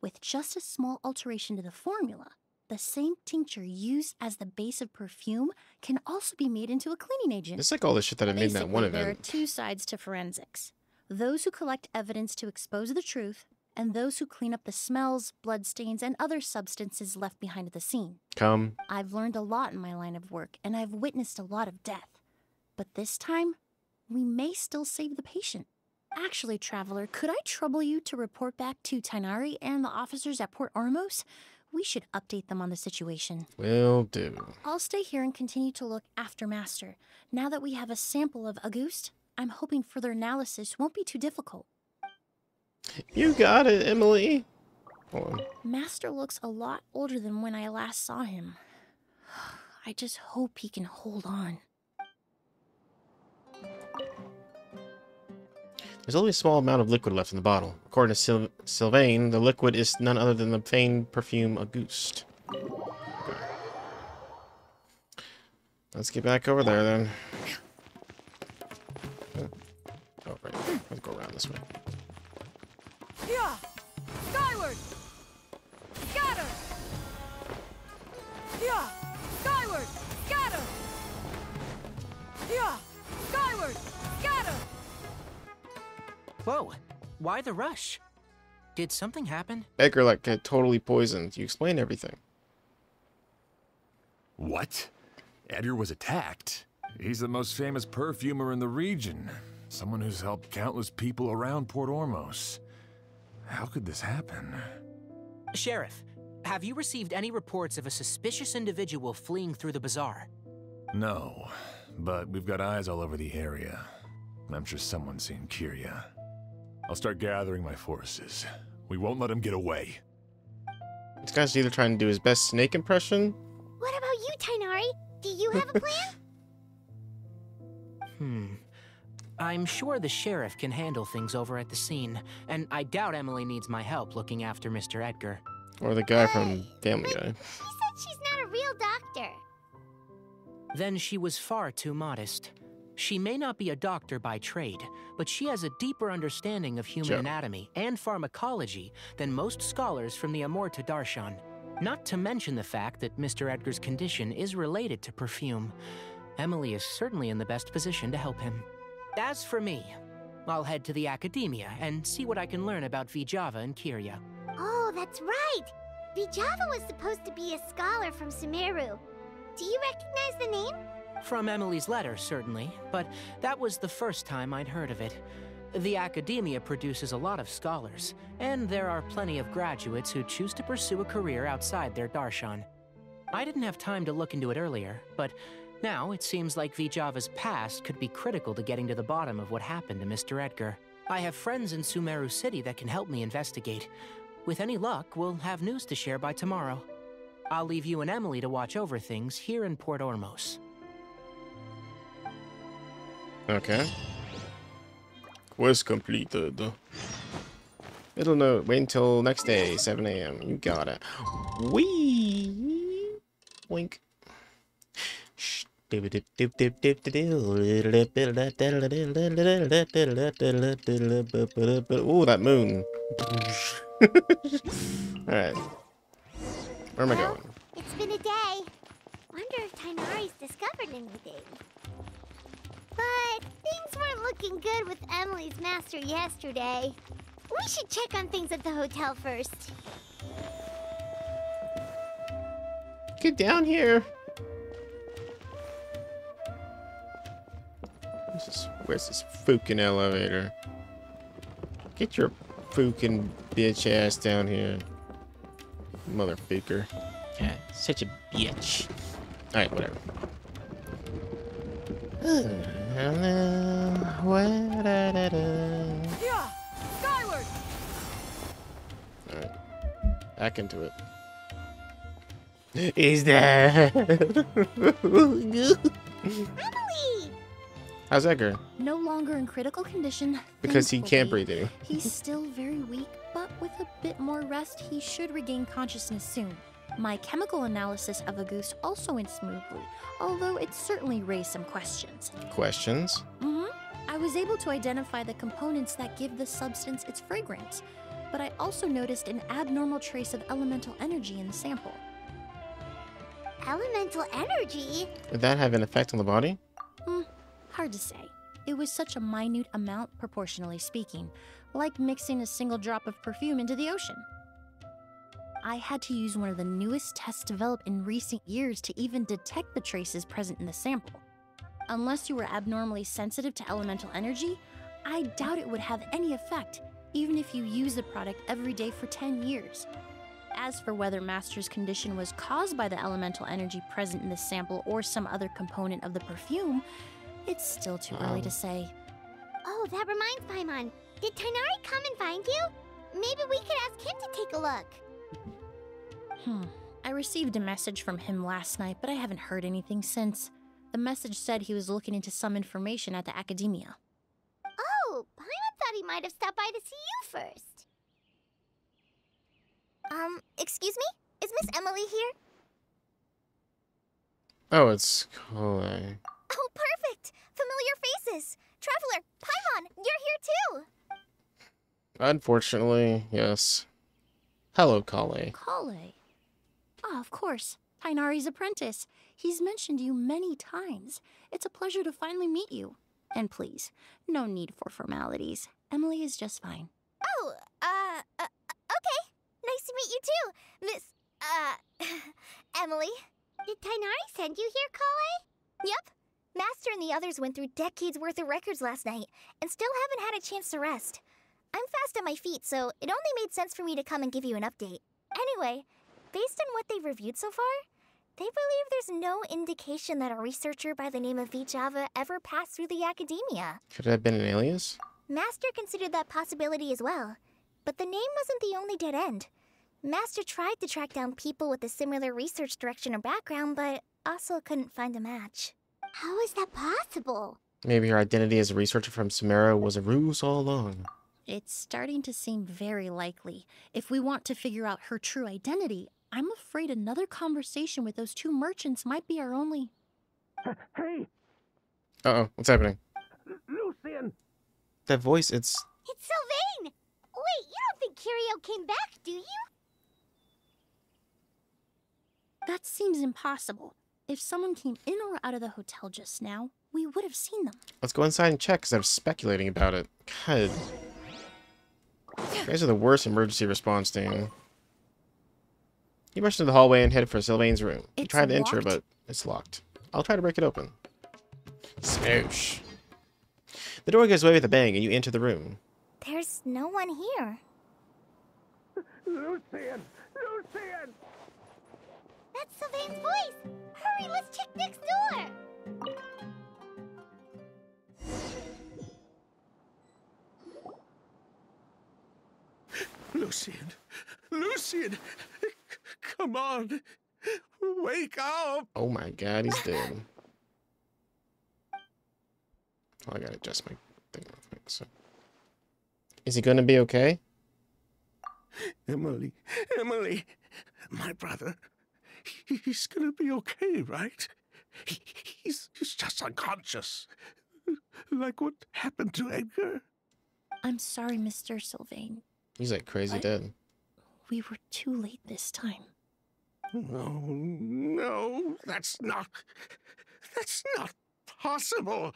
with just a small alteration to the formula, the same tincture used as the base of perfume can also be made into a cleaning agent. It's like all the shit that I made in that one Basically, there are event. two sides to forensics. Those who collect evidence to expose the truth, and those who clean up the smells, bloodstains, and other substances left behind at the scene. Come. I've learned a lot in my line of work, and I've witnessed a lot of death. But this time, we may still save the patient. Actually, Traveler, could I trouble you to report back to Tainari and the officers at Port Ormos? We should update them on the situation. Will do. I'll stay here and continue to look after Master. Now that we have a sample of Auguste, I'm hoping further analysis won't be too difficult. You got it, Emily. Hold on. Master looks a lot older than when I last saw him. I just hope he can hold on. There's only a small amount of liquid left in the bottle. According to Sylvain, the liquid is none other than the famed perfume Auguste. Okay. Let's get back over there then. Oh, right. Let's go around this way. Yeah! Skyward! Scatter! Yeah! Skyward! Scatter! Yeah! Skyward! Scatter! Whoa, why the rush? Did something happen? Edgar, like, got totally poisoned. You explained everything. What? Edgar was attacked? He's the most famous perfumer in the region. Someone who's helped countless people around Port Ormos. How could this happen? Sheriff, have you received any reports of a suspicious individual fleeing through the bazaar? No, but we've got eyes all over the area. I'm sure someone's seen Kyria. I'll start gathering my forces. We won't let him get away. This guy's either trying to do his best snake impression. What about you, Tainari? Do you have a plan? I'm sure the sheriff can handle things over at the scene, and I doubt Emily needs my help looking after Mr. Edgar. Or the guy from Family Guy. He said she's not a real doctor. Then she was far too modest. She may not be a doctor by trade, but she has a deeper understanding of human anatomy and pharmacology than most scholars from the Amorta Darshan. Not to mention the fact that Mr. Edgar's condition is related to perfume. Emily is certainly in the best position to help him. As for me, I'll head to the academia and see what I can learn about Vijava and Kyria. Oh, that's right. Vijava was supposed to be a scholar from Sumeru. Do you recognize the name? From Emily's letter, certainly, but that was the first time I'd heard of it. The academia produces a lot of scholars, and there are plenty of graduates who choose to pursue a career outside their darshan. I didn't have time to look into it earlier, but now it seems like Vijava's past could be critical to getting to the bottom of what happened to Mr. Edgar. I have friends in Sumeru City that can help me investigate. With any luck, we'll have news to share by tomorrow. I'll leave you and Emily to watch over things here in Port Ormos. Okay. Quest completed. Middle note, wait until next day, 7 a.m. You got it. Wee! Wink. Shh. Ooh, that moon. Alright. Where am I going? It's been a day. Wonder if Tainari's discovered anything. But things weren't looking good with Emily's master yesterday. We should check on things at the hotel first. Get down here. Where's this fucking elevator? Get your fucking bitch ass down here. Motherfucker. Yeah, such a bitch. Alright, whatever. Yeah, skyward. Alright. Back into it. He's dead. Emily! How's Edgar? No longer in critical condition. Because he can't thankfully. breathe anymore. He's still very weak, but with a bit more rest, he should regain consciousness soon. My chemical analysis of Auguste also went smoothly, although it certainly raised some questions. Questions? I was able to identify the components that give the substance its fragrance, but I also noticed an abnormal trace of elemental energy in the sample. Elemental energy? Did that have an effect on the body? Hard to say. It was such a minute amount, proportionally speaking, like mixing a single drop of perfume into the ocean. I had to use one of the newest tests developed in recent years to even detect the traces present in the sample. Unless you were abnormally sensitive to elemental energy, I doubt it would have any effect, even if you use the product every day for 10 years. As for whether Master's condition was caused by the elemental energy present in the sample or some other component of the perfume, it's still too early to say. Oh, that reminds Paimon. Did Tainari come and find you? Maybe we could ask him to take a look. I received a message from him last night, but I haven't heard anything since. The message said he was looking into some information at the academia. Oh, Paimon thought he might have stopped by to see you first. Excuse me? Is Miss Emily here? Oh, it's Chloe. Oh, perfect! Familiar faces! Traveler, Paimon, you're here too! Unfortunately, yes. Hello, Kale. Kale? Ah, of course. Tainari's apprentice. He's mentioned you many times. It's a pleasure to finally meet you. And please, no need for formalities. Emily is just fine. Oh, okay. Nice to meet you too, Miss, Emily. Did Tainari send you here, Kale? Yep. Master and the others went through decades worth of records last night, and still haven't had a chance to rest. I'm fast on my feet, so it only made sense for me to come and give you an update. Anyway, based on what they've reviewed so far, they believe there's no indication that a researcher by the name of Vijava ever passed through the academia. Could it have been an alias? Master considered that possibility as well, but the name wasn't the only dead end. Master tried to track down people with a similar research direction or background, but also couldn't find a match. How is that possible? Maybe her identity as a researcher from Sumeru was a ruse all along. It's starting to seem very likely. If we want to figure out her true identity, I'm afraid another conversation with those two merchants might be our only... Hey, Uh-oh, what's happening? Lucian! That voice, it's... It's Sylvain! Wait, you don't think Curio came back, do you? That seems impossible. If someone came in or out of the hotel just now, we would have seen them. Let's go inside and check, because I was speculating about it. God. You guys are the worst emergency response team. He rushed into the hallway and headed for Sylvain's room. He It's tried to enter, locked? but it's locked. I'll try to break it open. Smoosh. The door goes away with a bang, and you enter the room. There's no one here. Lucian! Lucian! That's Sylvain's voice! Hurry, let's check next door! Lucian! Lucian! Come on! Wake up! Oh my god, he's dead. Oh, I gotta adjust my thing real quick, so... Is he gonna be okay? Emily, Emily, my brother, he's gonna be okay, right? He's just unconscious. Like what happened to Edgar? I'm sorry, Mr. Sylvain. He's like crazy But dead. we were too late this time. No, no, that's not possible.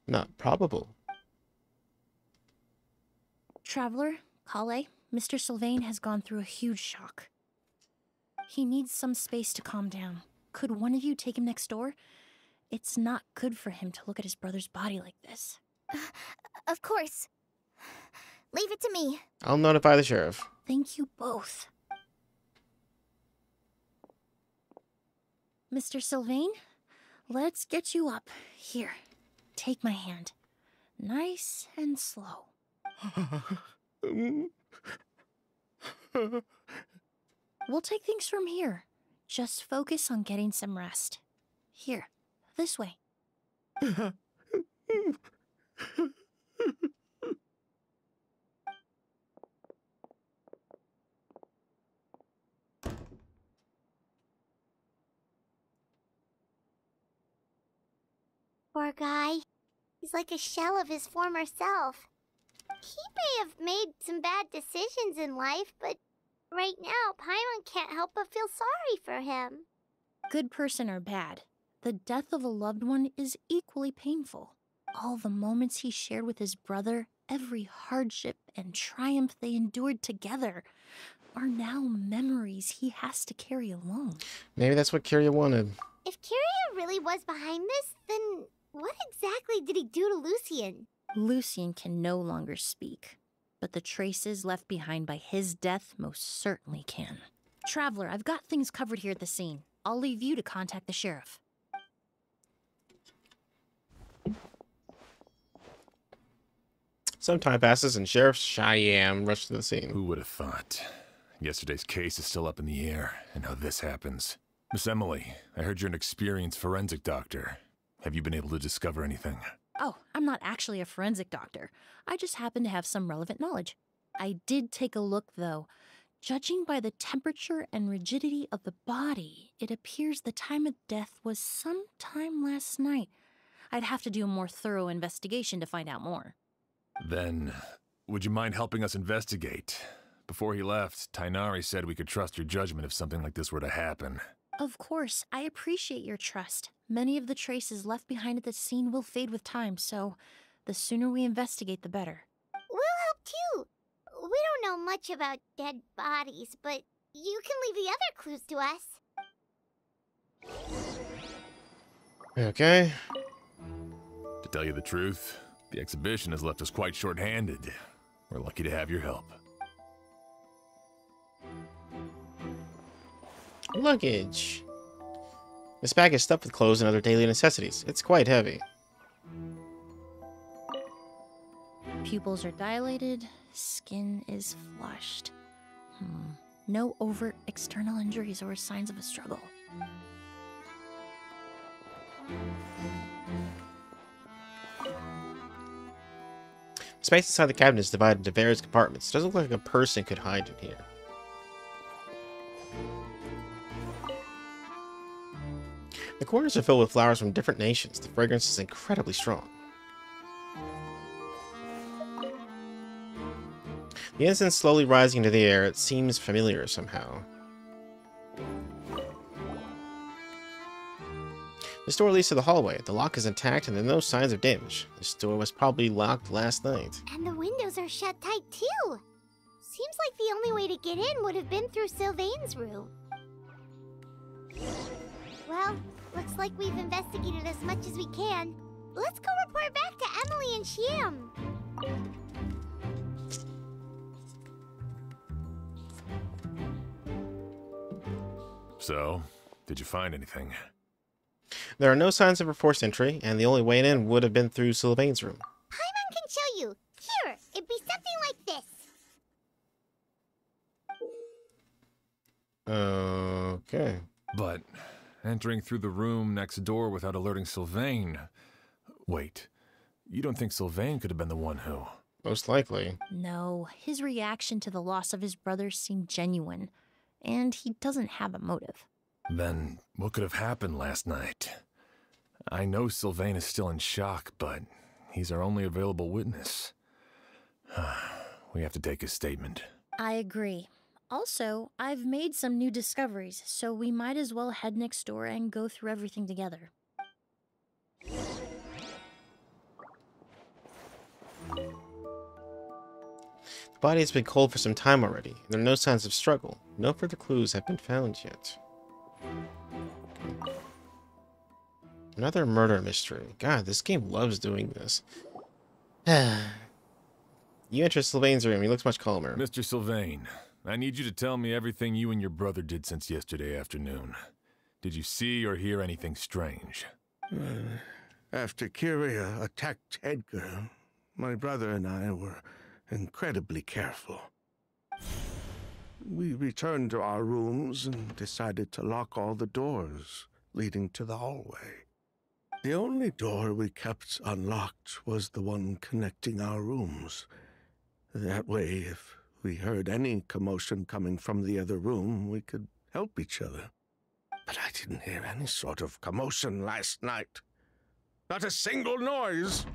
Not probable. Traveler, Kale, Mr. Sylvain has gone through a huge shock. He needs some space to calm down. Could one of you take him next door? It's not good for him to look at his brother's body like this. Of course. Leave it to me. I'll notify the sheriff. Thank you both. Mr. Sylvain, let's get you up. Here, take my hand. Nice and slow. We'll take things from here. Just focus on getting some rest. Here, this way. Poor guy. He's like a shell of his former self. He may have made some bad decisions in life, but right now, Paimon can't help but feel sorry for him. Good person or bad, the death of a loved one is equally painful. All the moments he shared with his brother, every hardship and triumph they endured together, are now memories he has to carry alone. Maybe that's what Kyria wanted. If Kyria really was behind this, then what exactly did he do to Lucien? Lucien can no longer speak, but the traces left behind by his death most certainly can. Traveler, I've got things covered here at the scene. I'll leave you to contact the sheriff. Some time passes and Sheriff Cheyenne rushed to the scene. Who would have thought? Yesterday's case is still up in the air, and now this happens. Miss Emily, I heard you're an experienced forensic doctor. Have you been able to discover anything? Oh, I'm not actually a forensic doctor. I just happen to have some relevant knowledge. I did take a look, though. Judging by the temperature and rigidity of the body, it appears the time of death was sometime last night. I'd have to do a more thorough investigation to find out more. Then, would you mind helping us investigate? Before he left, Tainari said we could trust your judgment if something like this were to happen. Of course, I appreciate your trust. Many of the traces left behind at the scene will fade with time, so the sooner we investigate, the better. We'll help too. We don't know much about dead bodies, but you can leave the other clues to us. Okay. To tell you the truth, the exhibition has left us quite short-handed. We're lucky to have your help. Luggage. This bag is stuffed with clothes and other daily necessities. It's quite heavy. Pupils are dilated, skin is flushed. No overt external injuries or signs of a struggle. Space inside the cabinet is divided into various compartments. Doesn't look like a person could hide in here. The corners are filled with flowers from different nations. The fragrance is incredibly strong. The incense slowly rising into the air, it seems familiar somehow. This door leads to the hallway. The lock is intact and there are no signs of damage. This door was probably locked last night. And the windows are shut tight too. Seems like the only way to get in would have been through Sylvain's room. Well, looks like we've investigated as much as we can. Let's go report back to Emily and Shiam. So, did you find anything? There are no signs of a forced entry, and the only way in would have been through Sylvain's room. Paimon can show you. Here, it'd be something like this. Okay. But entering through the room next door without alerting Sylvain... Wait, you don't think Sylvain could have been the one who... Most likely. No, his reaction to the loss of his brother seemed genuine, and he doesn't have a motive. Then what could have happened last night? I know Sylvain is still in shock, but he's our only available witness. We have to take his statement. I agree. Also, I've made some new discoveries, so we might as well head next door and go through everything together. The body has been cold for some time already. There are no signs of struggle. No further clues have been found yet. Another murder mystery. God, this game loves doing this. You enter Sylvain's room. He looks much calmer. Mr. Sylvain, I need you to tell me everything you and your brother did since yesterday afternoon. Did you see or hear anything strange? After Kyria attacked Edgar, my brother and I were incredibly careful. We returned to our rooms and decided to lock all the doors leading to the hallway. The only door we kept unlocked was the one connecting our rooms. That way, if we heard any commotion coming from the other room, we could help each other. But I didn't hear any sort of commotion last night. Not a single noise.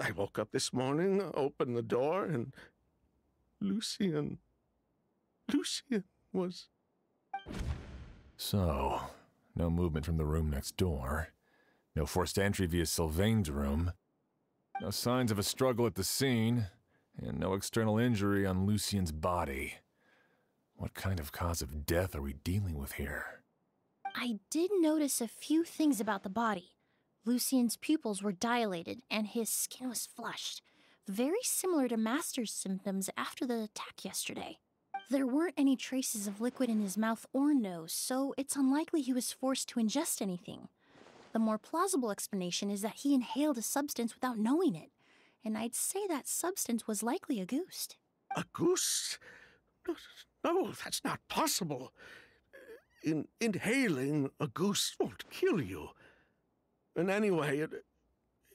I woke up this morning, opened the door, and Lucian was... So, no movement from the room next door. No forced entry via Sylvain's room. No signs of a struggle at the scene. And no external injury on Lucian's body. What kind of cause of death are we dealing with here? I did notice a few things about the body. Lucian's pupils were dilated, and his skin was flushed. Very similar to Master's symptoms after the attack yesterday. There weren't any traces of liquid in his mouth or nose, so it's unlikely he was forced to ingest anything. The more plausible explanation is that he inhaled a substance without knowing it. And I'd say that substance was likely Auguste. Auguste? No, that's not possible. Inhaling Auguste won't kill you. And anyway,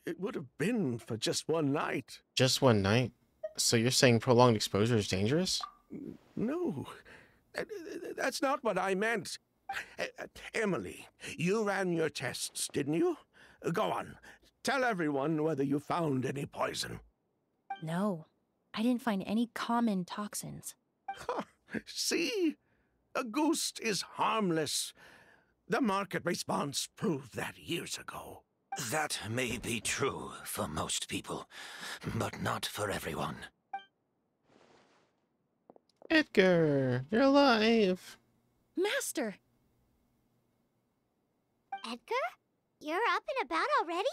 it would have been for just one night. Just one night? So you're saying prolonged exposure is dangerous? No, that's not what I meant. Emily, you ran your tests, didn't you? Go on. Tell everyone whether you found any poison. No, I didn't find any common toxins. See? Auguste is harmless. The market response proved that years ago. That may be true for most people, but not for everyone. Edgar, you're alive. Master! Edgar? You're up and about already?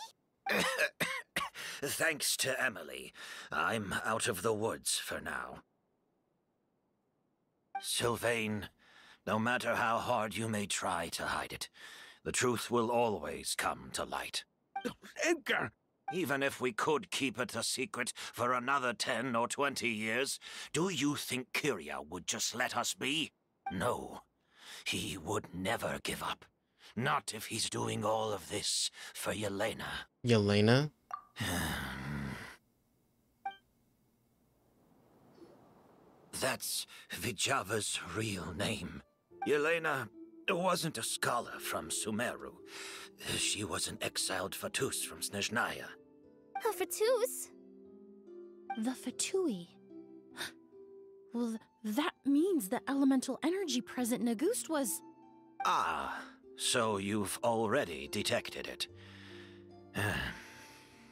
Thanks to Emily, I'm out of the woods for now. Sylvain, no matter how hard you may try to hide it, the truth will always come to light. Edgar! Even if we could keep it a secret for another 10 or 20 years, do you think Kyria would just let us be? No, he would never give up. Not if he's doing all of this for Yelena. Yelena? That's Vijava's real name. Yelena wasn't a scholar from Sumeru. She was an exiled Fatus from Snezhnaya. A Fatus? The Fatui. Well, that means the elemental energy present in Auguste was... Ah, so you've already detected it.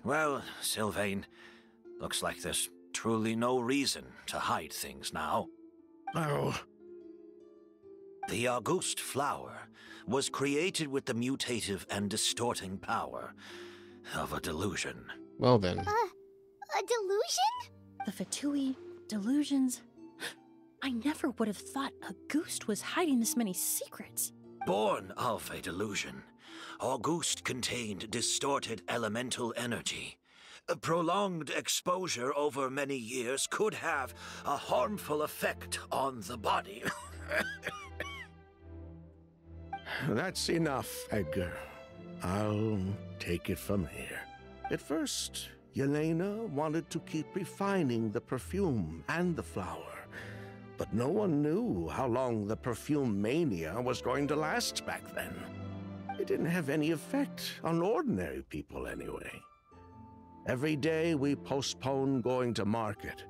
Well, Sylvain, looks like there's truly no reason to hide things now. Oh. The Auguste flower was created with the mutative and distorting power of a delusion. Well then. A delusion? The Fatui, delusions... I never would have thought Auguste was hiding this many secrets. Born of a delusion, Auguste contained distorted elemental energy. A prolonged exposure over many years could have a harmful effect on the body. That's enough, Edgar. I'll take it from here. At first, Yelena wanted to keep refining the perfume and the flower, but no one knew how long the perfume mania was going to last back then. It didn't have any effect on ordinary people anyway. Every day we postponed going to market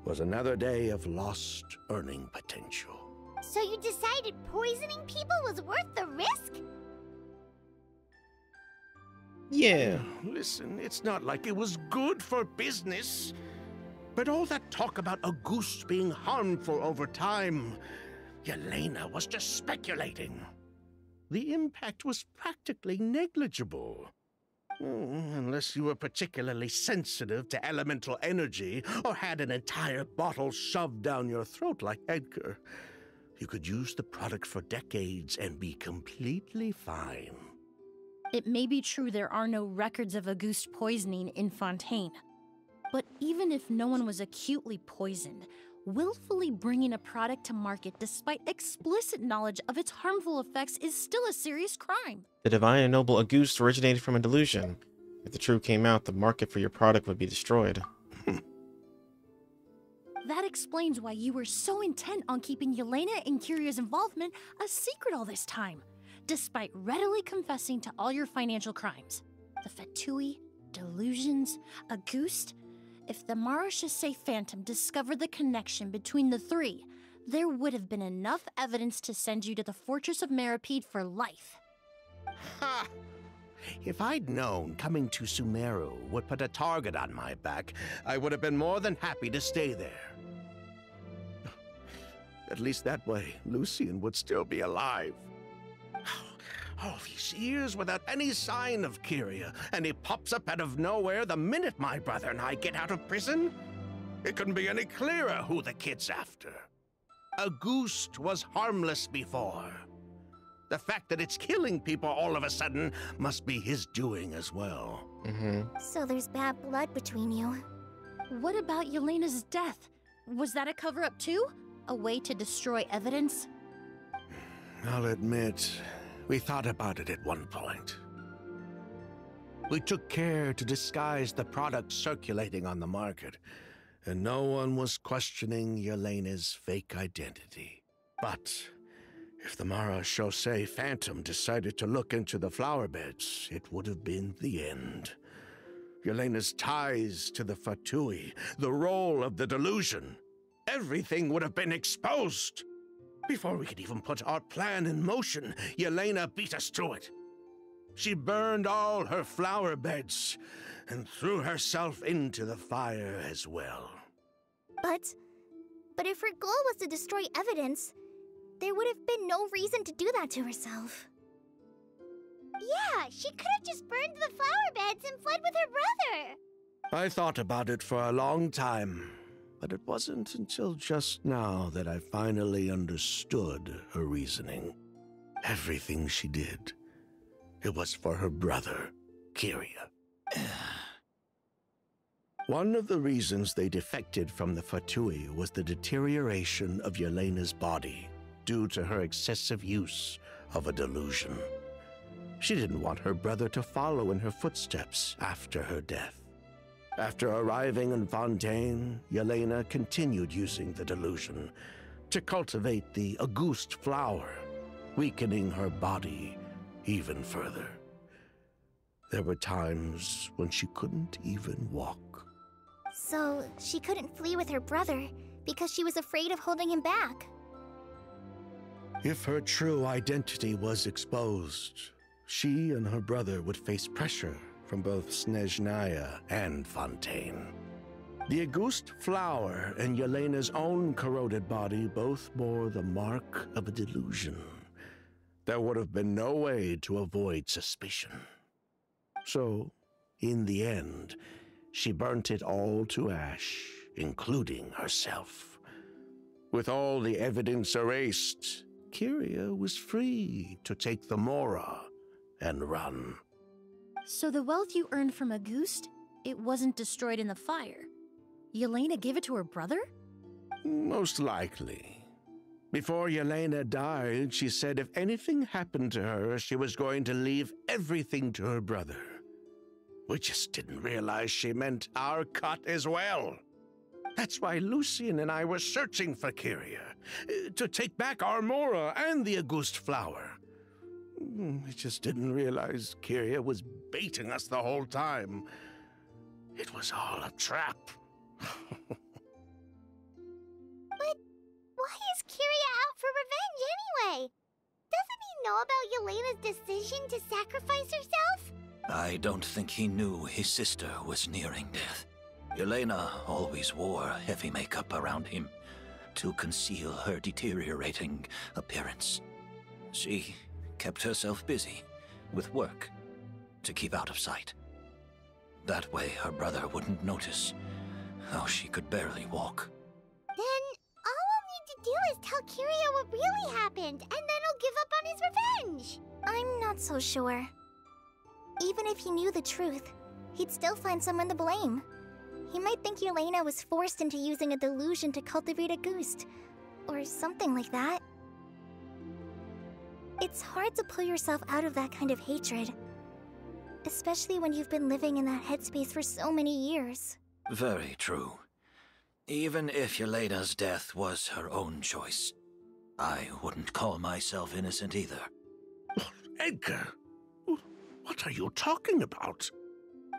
was another day of lost earning potential. So you decided poisoning people was worth the risk? Yeah. Listen, it's not like it was good for business. But all that talk about Auguste being harmful over time, Yelena was just speculating. The impact was practically negligible. Unless you were particularly sensitive to elemental energy or had an entire bottle shoved down your throat like Edgar. You could use the product for decades and be completely fine. It may be true there are no records of Auguste poisoning in Fontaine. But even if no one was acutely poisoned, willfully bringing a product to market despite explicit knowledge of its harmful effects is still a serious crime. The divine and noble Auguste originated from a delusion. If the truth came out, the market for your product would be destroyed. That explains why you were so intent on keeping Yelena and Kyria's involvement a secret all this time, despite readily confessing to all your financial crimes. The Fatui, delusions, Auguste. If the Marechaussee Phantom discovered the connection between the three, there would have been enough evidence to send you to the Fortress of Meripede for life. Ha! If I'd known coming to Sumeru would put a target on my back, I would have been more than happy to stay there. At least that way, Lucien would still be alive. All these years without any sign of Kyria, and he pops up out of nowhere the minute my brother and I get out of prison? It couldn't be any clearer who the kid's after. Auguste was harmless before. The fact that it's killing people all of a sudden must be his doing as well. So there's bad blood between you. What about Yelena's death? Was that a cover-up too? A way to destroy evidence? I'll admit, we thought about it at one point. We took care to disguise the product circulating on the market, and no one was questioning Yelena's fake identity. But if the Marechaussee Phantom decided to look into the flower beds, it would have been the end. Yelena's ties to the Fatui, the role of the delusion, everything would have been exposed. Before we could even put our plan in motion, Yelena beat us to it. She burned all her flower beds and threw herself into the fire as well. But if her goal was to destroy evidence, there would have been no reason to do that to herself. Yeah, she could have just burned the flower beds and fled with her brother. I thought about it for a long time, but it wasn't until just now that I finally understood her reasoning. Everything she did, it was for her brother, Kyria. One of the reasons they defected from the Fatui was the deterioration of Yelena's body due to her excessive use of a delusion. She didn't want her brother to follow in her footsteps after her death. After arriving in Fontaine, Yelena continued using the delusion to cultivate the Auguste flower, weakening her body even further. There were times when she couldn't even walk. So she couldn't flee with her brother because she was afraid of holding him back. If her true identity was exposed, she and her brother would face pressure from both Snezhnaya and Fontaine. The Auguste flower and Yelena's own corroded body both bore the mark of a delusion. There would have been no way to avoid suspicion. So, in the end, she burnt it all to ash, including herself. With all the evidence erased, Kyria was free to take the Mora and run. So the wealth you earned from Auguste, it wasn't destroyed in the fire. Yelena gave it to her brother? Most likely. Before Yelena died, she said if anything happened to her, she was going to leave everything to her brother. We just didn't realize she meant our cut as well. That's why Lucian and I were searching for Kyria, to take back Armora and the Auguste flower. We just didn't realize Kyria was baiting us the whole time. It was all a trap. But why is Kyria out for revenge anyway? Doesn't he know about Yelena's decision to sacrifice herself? I don't think he knew his sister was nearing death. Yelena always wore heavy makeup around him to conceal her deteriorating appearance. She kept herself busy with work to keep out of sight. That way her brother wouldn't notice how she could barely walk. Then all we'll need to do is tell Kyria what really happened, and then he'll give up on his revenge. I'm not so sure. Even if he knew the truth, he'd still find someone to blame. He might think Yelena was forced into using a delusion to cultivate Auguste, or something like that. It's hard to pull yourself out of that kind of hatred, especially when you've been living in that headspace for so many years. Very true. Even if Yelena's death was her own choice, I wouldn't call myself innocent either. Edgar, what are you talking about?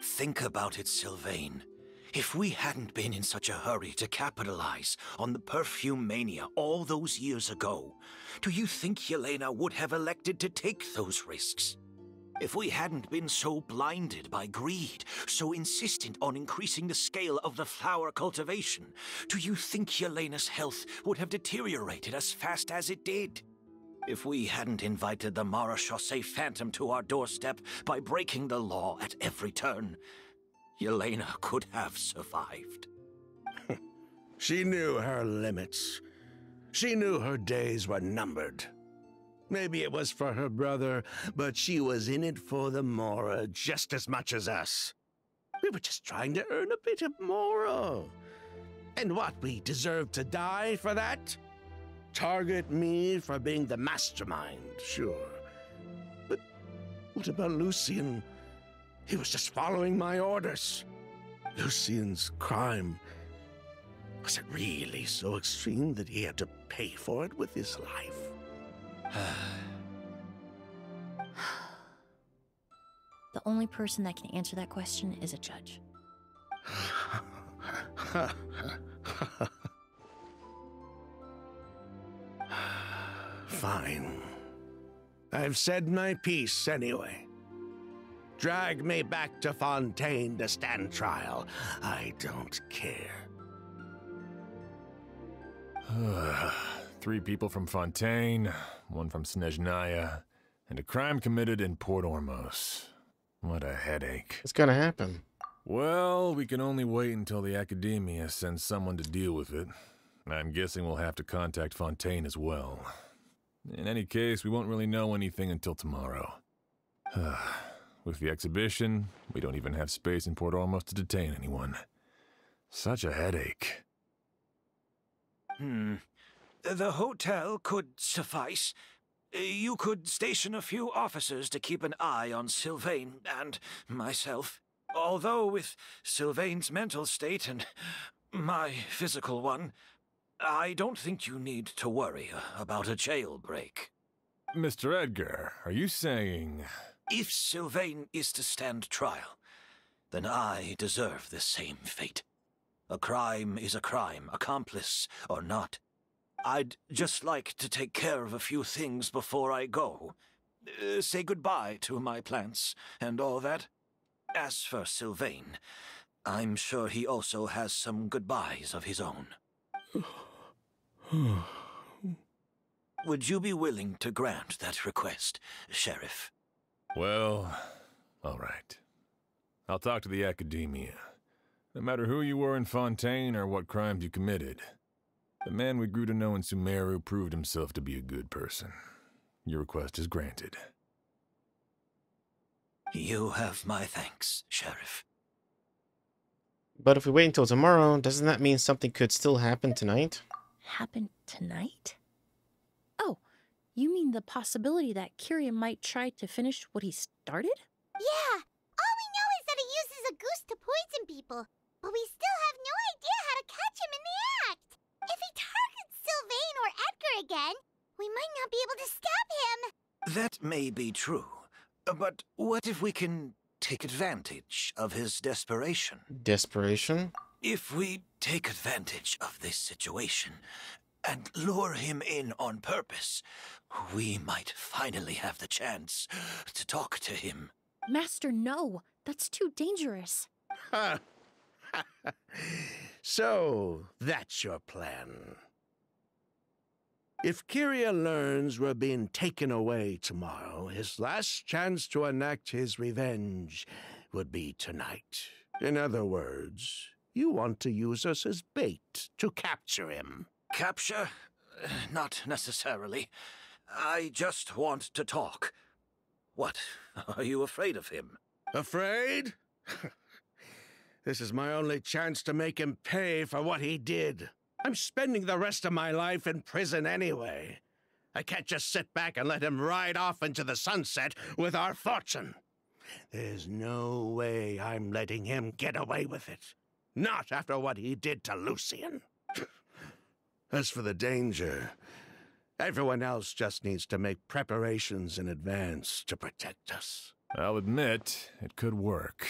Think about it, Sylvain. If we hadn't been in such a hurry to capitalize on the perfume mania all those years ago, do you think Yelena would have elected to take those risks? If we hadn't been so blinded by greed, so insistent on increasing the scale of the flower cultivation, do you think Yelena's health would have deteriorated as fast as it did? If we hadn't invited the Marechaussee Phantom to our doorstep by breaking the law at every turn, Yelena could have survived. She knew her limits. She knew her days were numbered. Maybe it was for her brother, but she was in it for the Mora just as much as us. We were just trying to earn a bit of Mora. And what, we deserve to die for that? Target me for being the mastermind, sure. But what about Lucian? He was just following my orders. Lucian's crime, was it really so extreme that he had to pay for it with his life? The only person that can answer that question is a judge. Fine. I've said my piece anyway. Drag me back to Fontaine to stand trial. I don't care. 3 people from Fontaine, 1 from Snezhnaya, and a crime committed in Port Ormos. What a headache. What's gonna happen? Well, we can only wait until the Academia sends someone to deal with it. I'm guessing we'll have to contact Fontaine as well. In any case, we won't really know anything until tomorrow. With the exhibition, we don't even have space in Port Ormos to detain anyone. Such a headache. The hotel could suffice. You could station a few officers to keep an eye on Sylvain and myself. Although with Sylvain's mental state and my physical one, I don't think you need to worry about a jailbreak. Mr. Edgar, are you saying... If Sylvain is to stand trial, then I deserve the same fate. A crime is a crime, accomplice or not. I'd just like to take care of a few things before I go. Say goodbye to my plants and all that. As for Sylvain, I'm sure he also has some goodbyes of his own. Would you be willing to grant that request, Sheriff? Well, all right. I'll talk to the Academia. No matter who you were in Fontaine or what crimes you committed, the man we grew to know in Sumeru proved himself to be a good person. Your request is granted. You have my thanks, Sheriff. But if we wait until tomorrow, doesn't that mean something could still happen tonight? Happen tonight? Oh, you mean the possibility that Kyria might try to finish what he started? Yeah! All we know is that he uses Auguste to poison people, but we still have no idea how to catch him in the act. If he targets Sylvain or Edgar again, we might not be able to stop him. That may be true, but what if we can take advantage of his desperation? Desperation? If we take advantage of this situation and lure him in on purpose, we might finally have the chance to talk to him. Master, no. That's too dangerous. So, that's your plan. If Kyria learns we're being taken away tomorrow, his last chance to enact his revenge would be tonight. In other words, you want to use us as bait to capture him. Capture? Not necessarily. I just want to talk. What? Are you afraid of him? Afraid? This is my only chance to make him pay for what he did. I'm spending the rest of my life in prison anyway. I can't just sit back and let him ride off into the sunset with our fortune. There's no way I'm letting him get away with it. Not after what he did to Lucien. As for the danger, everyone else just needs to make preparations in advance to protect us. I'll admit, it could work.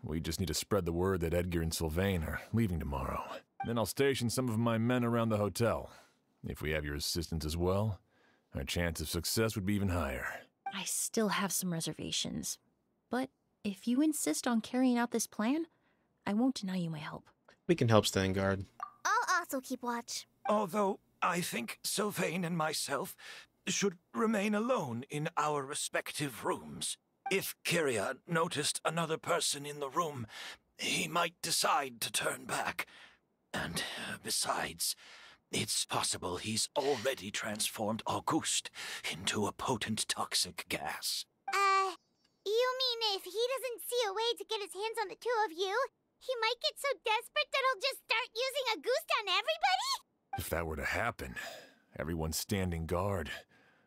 We just need to spread the word that Edgar and Sylvain are leaving tomorrow. Then I'll station some of my men around the hotel. If we have your assistance as well, our chance of success would be even higher. I still have some reservations. But if you insist on carrying out this plan, I won't deny you my help. We can help stand guard. I'll also keep watch. Although I think Sylvain and myself should remain alone in our respective rooms. If Kyria noticed another person in the room, he might decide to turn back. And besides, it's possible he's already transformed Auguste into a potent toxic gas. You mean if he doesn't see a way to get his hands on the two of you, he might get so desperate that he'll just start using Auguste on everybody? If that were to happen, everyone's standing guard.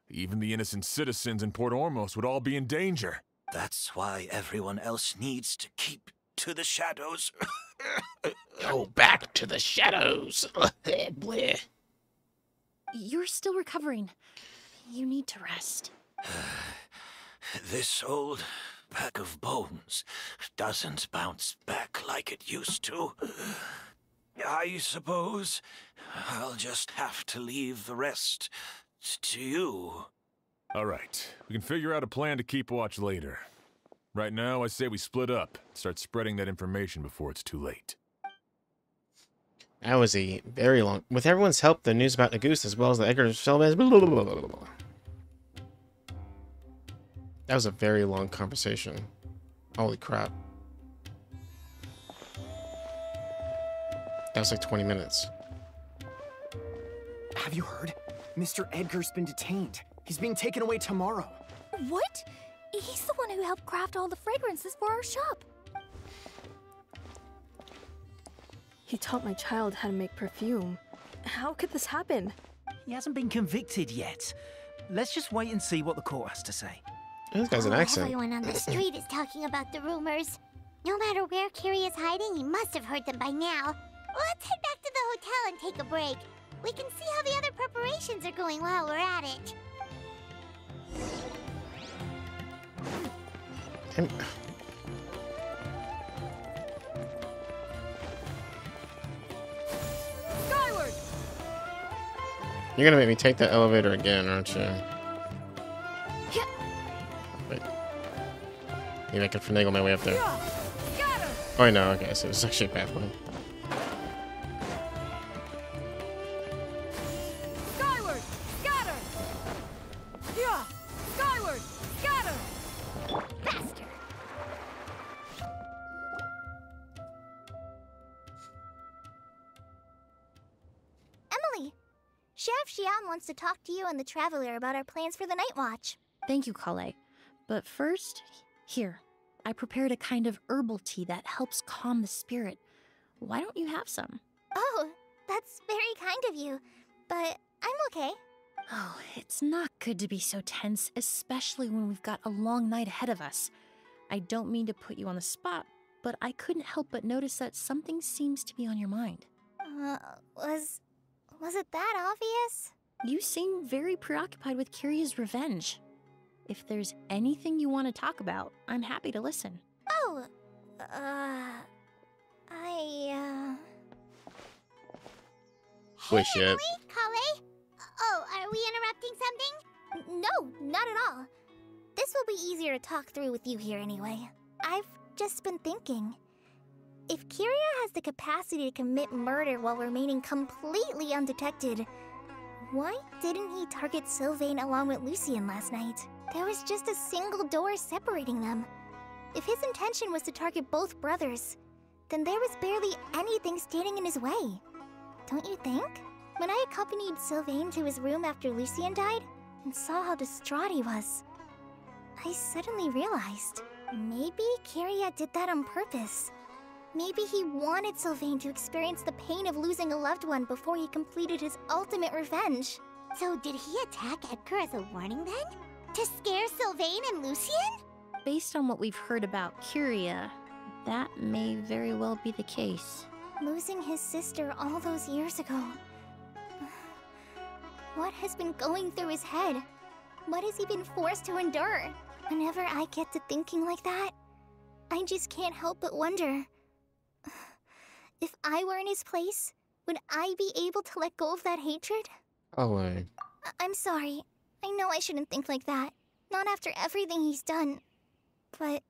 Even the innocent citizens in Port Ormos would all be in danger. That's why everyone else needs to keep to the shadows. Go back to the shadows. Bleh. You're still recovering. You need to rest. This old bag of bones doesn't bounce back like it used to. I suppose I'll just have to leave the rest to you. All right, we can figure out a plan to keep watch later. Right now, I say we split up, start spreading that information before it's too late. That was a very long... With everyone's help, the news about Auguste as well as the Edgar Sylvain... That was a very long conversation. Holy crap. That was like 20 minutes. Have you heard? Mr. Edgar's been detained. He's being taken away tomorrow. What? He's the one who helped craft all the fragrances for our shop. He taught my child how to make perfume. How could this happen? He hasn't been convicted yet. Let's just wait and see what the court has to say. This guy's an accent. Everyone on the street is talking about the rumors. No matter where Kyria is hiding, he must have heard them by now. Let's head back to the hotel and take a break. We can see how the other preparations are going while we're at it. Skyward! You're gonna make me take that elevator again, aren't you? Wait. Maybe I can finagle my way up there. Oh, I know. Okay, so it's actually a pathway. Skyward! Scatter! Yeah! Skyward! Scatter! Faster! Emily, Sheriff Xian wants to talk to you and the Traveler about our plans for the Night Watch. Thank you, Kale. But first, here. I prepared a kind of herbal tea that helps calm the spirit. Why don't you have some? Oh, that's very kind of you, but I'm okay. Oh, it's not good to be so tense, especially when we've got a long night ahead of us. I don't mean to put you on the spot, but I couldn't help but notice that something seems to be on your mind. Was it that obvious? You seem very preoccupied with Kiria's revenge. If there's anything you want to talk about, I'm happy to listen. Oh, Wait, Hey, shit. Emily, Kale. Oh, are we interrupting something? No, not at all. This will be easier to talk through with you here anyway. I've just been thinking. If Kiria has the capacity to commit murder while remaining completely undetected, why didn't he target Sylvain along with Lucien last night? There was just a single door separating them. If his intention was to target both brothers, then there was barely anything standing in his way. Don't you think? When I accompanied Sylvain to his room after Lucien died, and saw how distraught he was, I suddenly realized, maybe Kiria did that on purpose. Maybe he wanted Sylvain to experience the pain of losing a loved one before he completed his ultimate revenge. So did he attack Edgar as a warning then? To scare Sylvain and Lucien? Based on what we've heard about Kiria, that may very well be the case. Losing his sister all those years ago. What has been going through his head? What has he been forced to endure? Whenever I get to thinking like that, I just can't help but wonder. If I were in his place, would I be able to let go of that hatred? Oh, I'm sorry. I know I shouldn't think like that. Not after everything he's done. But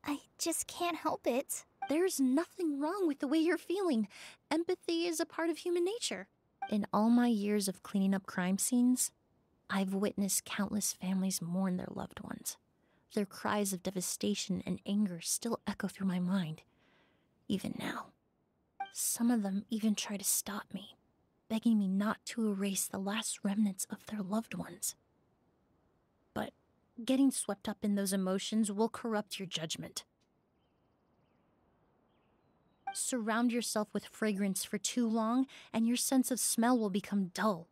I just can't help it. There's nothing wrong with the way you're feeling. Empathy is a part of human nature. In all my years of cleaning up crime scenes, I've witnessed countless families mourn their loved ones. Their cries of devastation and anger still echo through my mind, even now. Some of them even try to stop me, begging me not to erase the last remnants of their loved ones. But getting swept up in those emotions will corrupt your judgment. Surround yourself with fragrance for too long, and your sense of smell will become dull.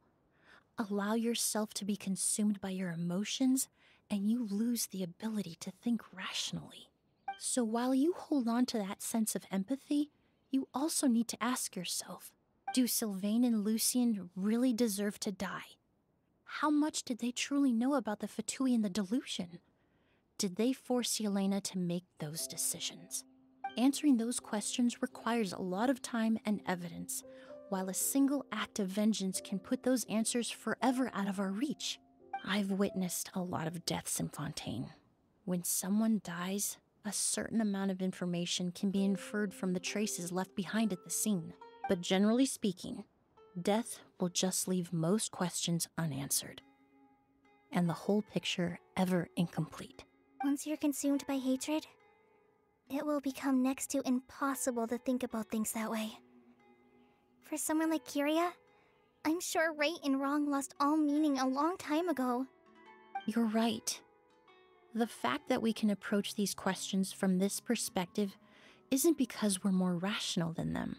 Allow yourself to be consumed by your emotions, and you lose the ability to think rationally. So while you hold on to that sense of empathy, you also need to ask yourself, do Sylvain and Lucien really deserve to die? How much did they truly know about the Fatui and the delusion? Did they force Yelena to make those decisions? Answering those questions requires a lot of time and evidence, while a single act of vengeance can put those answers forever out of our reach. I've witnessed a lot of deaths in Fontaine. When someone dies, a certain amount of information can be inferred from the traces left behind at the scene. But generally speaking, death will just leave most questions unanswered, and the whole picture ever incomplete. Once you're consumed by hatred, it will become next to impossible to think about things that way. For someone like Kiria, I'm sure right and wrong lost all meaning a long time ago. You're right. The fact that we can approach these questions from this perspective isn't because we're more rational than them.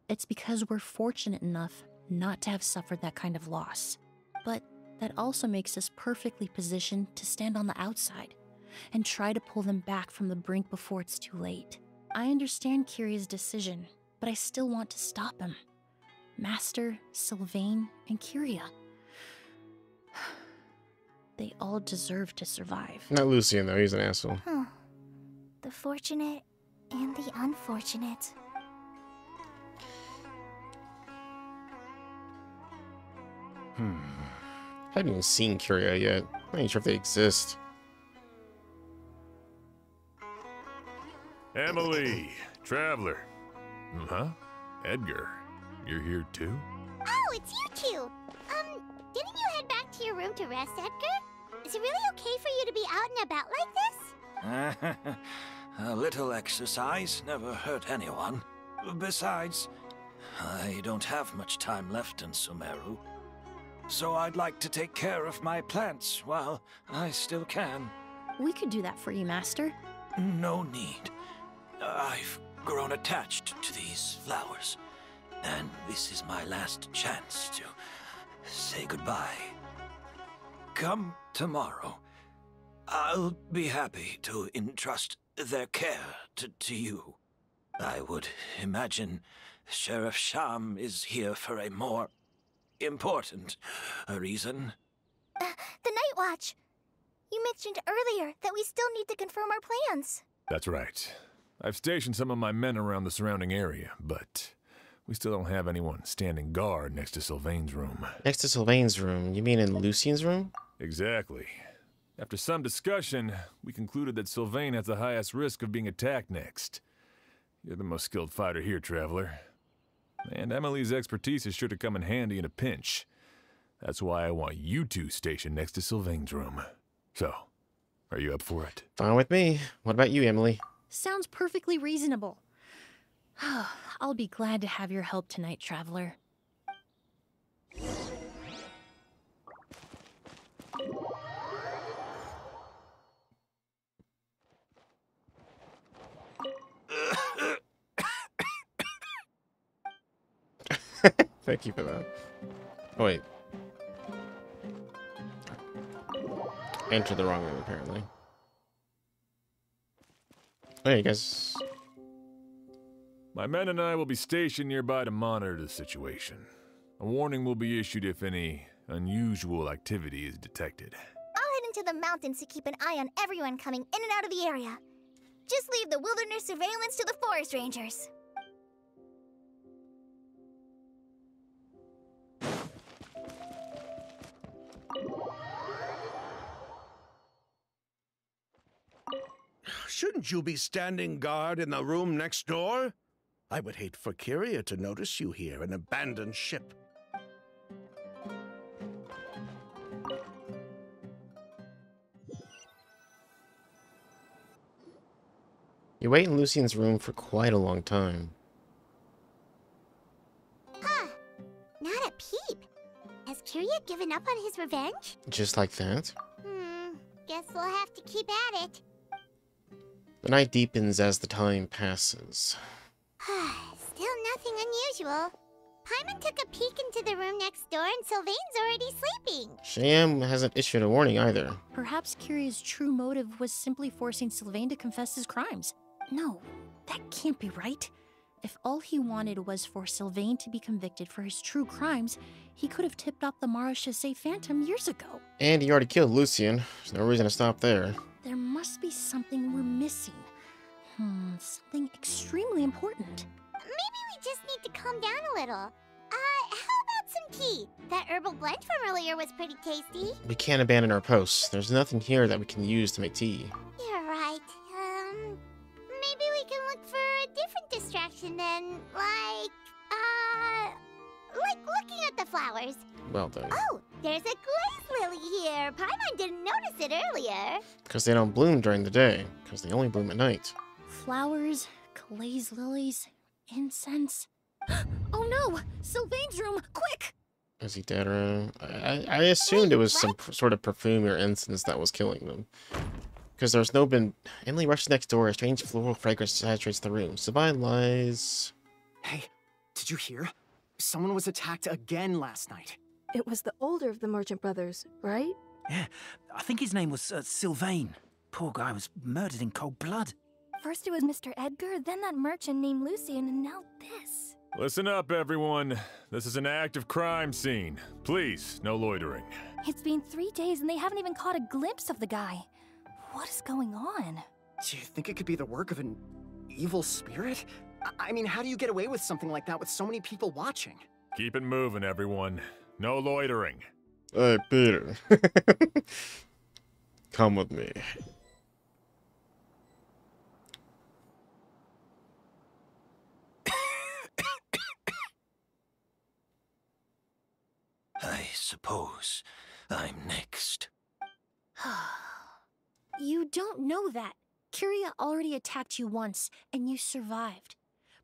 It's because we're fortunate enough not to have suffered that kind of loss. But that also makes us perfectly positioned to stand on the outside and try to pull them back from the brink before it's too late. I understand Kiria's decision, but I still want to stop him. Master, Sylvain, and Kiria. They all deserve to survive. not Lucien though. He's an asshole. Huh. The fortunate and the unfortunate. I haven't even seen Kiria yet. I'm not even sure if they exist. Emily, Traveler. Huh? Edgar, you're here too? Oh, it's you two! Didn't you head back to your room to rest, Edgar? Is it really okay for you to be out and about like this? A little exercise never hurt anyone. Besides, I don't have much time left in Sumeru. So I'd like to take care of my plants while I still can. We could do that for you, Master. No need. I've grown attached to these flowers, and this is my last chance to say goodbye. Come tomorrow, I'll be happy to entrust their care to you. I would imagine Sheriff Sham is here for a more important reason. The Night Watch! You mentioned earlier that we still need to confirm our plans. That's right. I've stationed some of my men around the surrounding area, but we still don't have anyone standing guard next to Sylvain's room. Next to Sylvain's room? You mean in Lucien's room? Exactly. After some discussion, we concluded that Sylvain has the highest risk of being attacked next. You're the most skilled fighter here, Traveler. And Emily's expertise is sure to come in handy in a pinch. That's why I want you two stationed next to Sylvain's room. So, are you up for it? Fine with me. What about you, Emily? Sounds perfectly reasonable. I'll be glad to have your help tonight, Traveler. Thank you for that. Oh, wait. Entered the wrong room, apparently. Hey, guys. My men and I will be stationed nearby to monitor the situation. A warning will be issued if any unusual activity is detected. I'll head into the mountains to keep an eye on everyone coming in and out of the area. Just leave the wilderness surveillance to the forest rangers. Shouldn't you be standing guard in the room next door? I would hate for Kyria to notice you here, an abandoned ship. You wait in Lucien's room for quite a long time. Huh. Not a peep. Has Kyria given up on his revenge? Just like that? Guess we'll have to keep at it. The night deepens as the time passes. Still nothing unusual. Paimon took a peek into the room next door and Sylvain's already sleeping. Sham hasn't issued a warning either. Perhaps Kyria's true motive was simply forcing Sylvain to confess his crimes. No, that can't be right. If all he wanted was for Sylvain to be convicted for his true crimes, he could have tipped off the Marechaussee Phantom years ago. And he already killed Lucien. There's no reason to stop there. There must be something we're missing. Something extremely important. Maybe we just need to calm down a little. How about some tea? That herbal blend from earlier was pretty tasty. We can't abandon our posts. There's nothing here that we can use to make tea. You're right. Maybe we can look for a different distraction then, like looking at the flowers. Well done. Oh, there's a glaze lily here. Paimon didn't notice it earlier. Because they don't bloom during the day. Because they only bloom at night. Flowers, glaze lilies, incense. Oh no! Sylvain's room! Quick! Is he dead or... I assumed it was some sort of perfume or incense that was killing them. Because there's no been... Emily rushes next door. A strange floral fragrance saturates the room. Sylvain lies... Hey, did you hear? Someone was attacked again last night. It was the older of the merchant brothers, right? Yeah, I think his name was Sylvain. Poor guy was murdered in cold blood. First it was Mr. Edgar, then that merchant named Lucien, and now this. Listen up, everyone. This is an active crime scene. Please, no loitering. It's been 3 days and they haven't even caught a glimpse of the guy. What is going on? Do you think it could be the work of an evil spirit? I mean, how do you get away with something like that with so many people watching? Keep it moving, everyone. No loitering. Hey, Peter. Come with me. I suppose I'm next. You don't know that. Kyria already attacked you once, and you survived.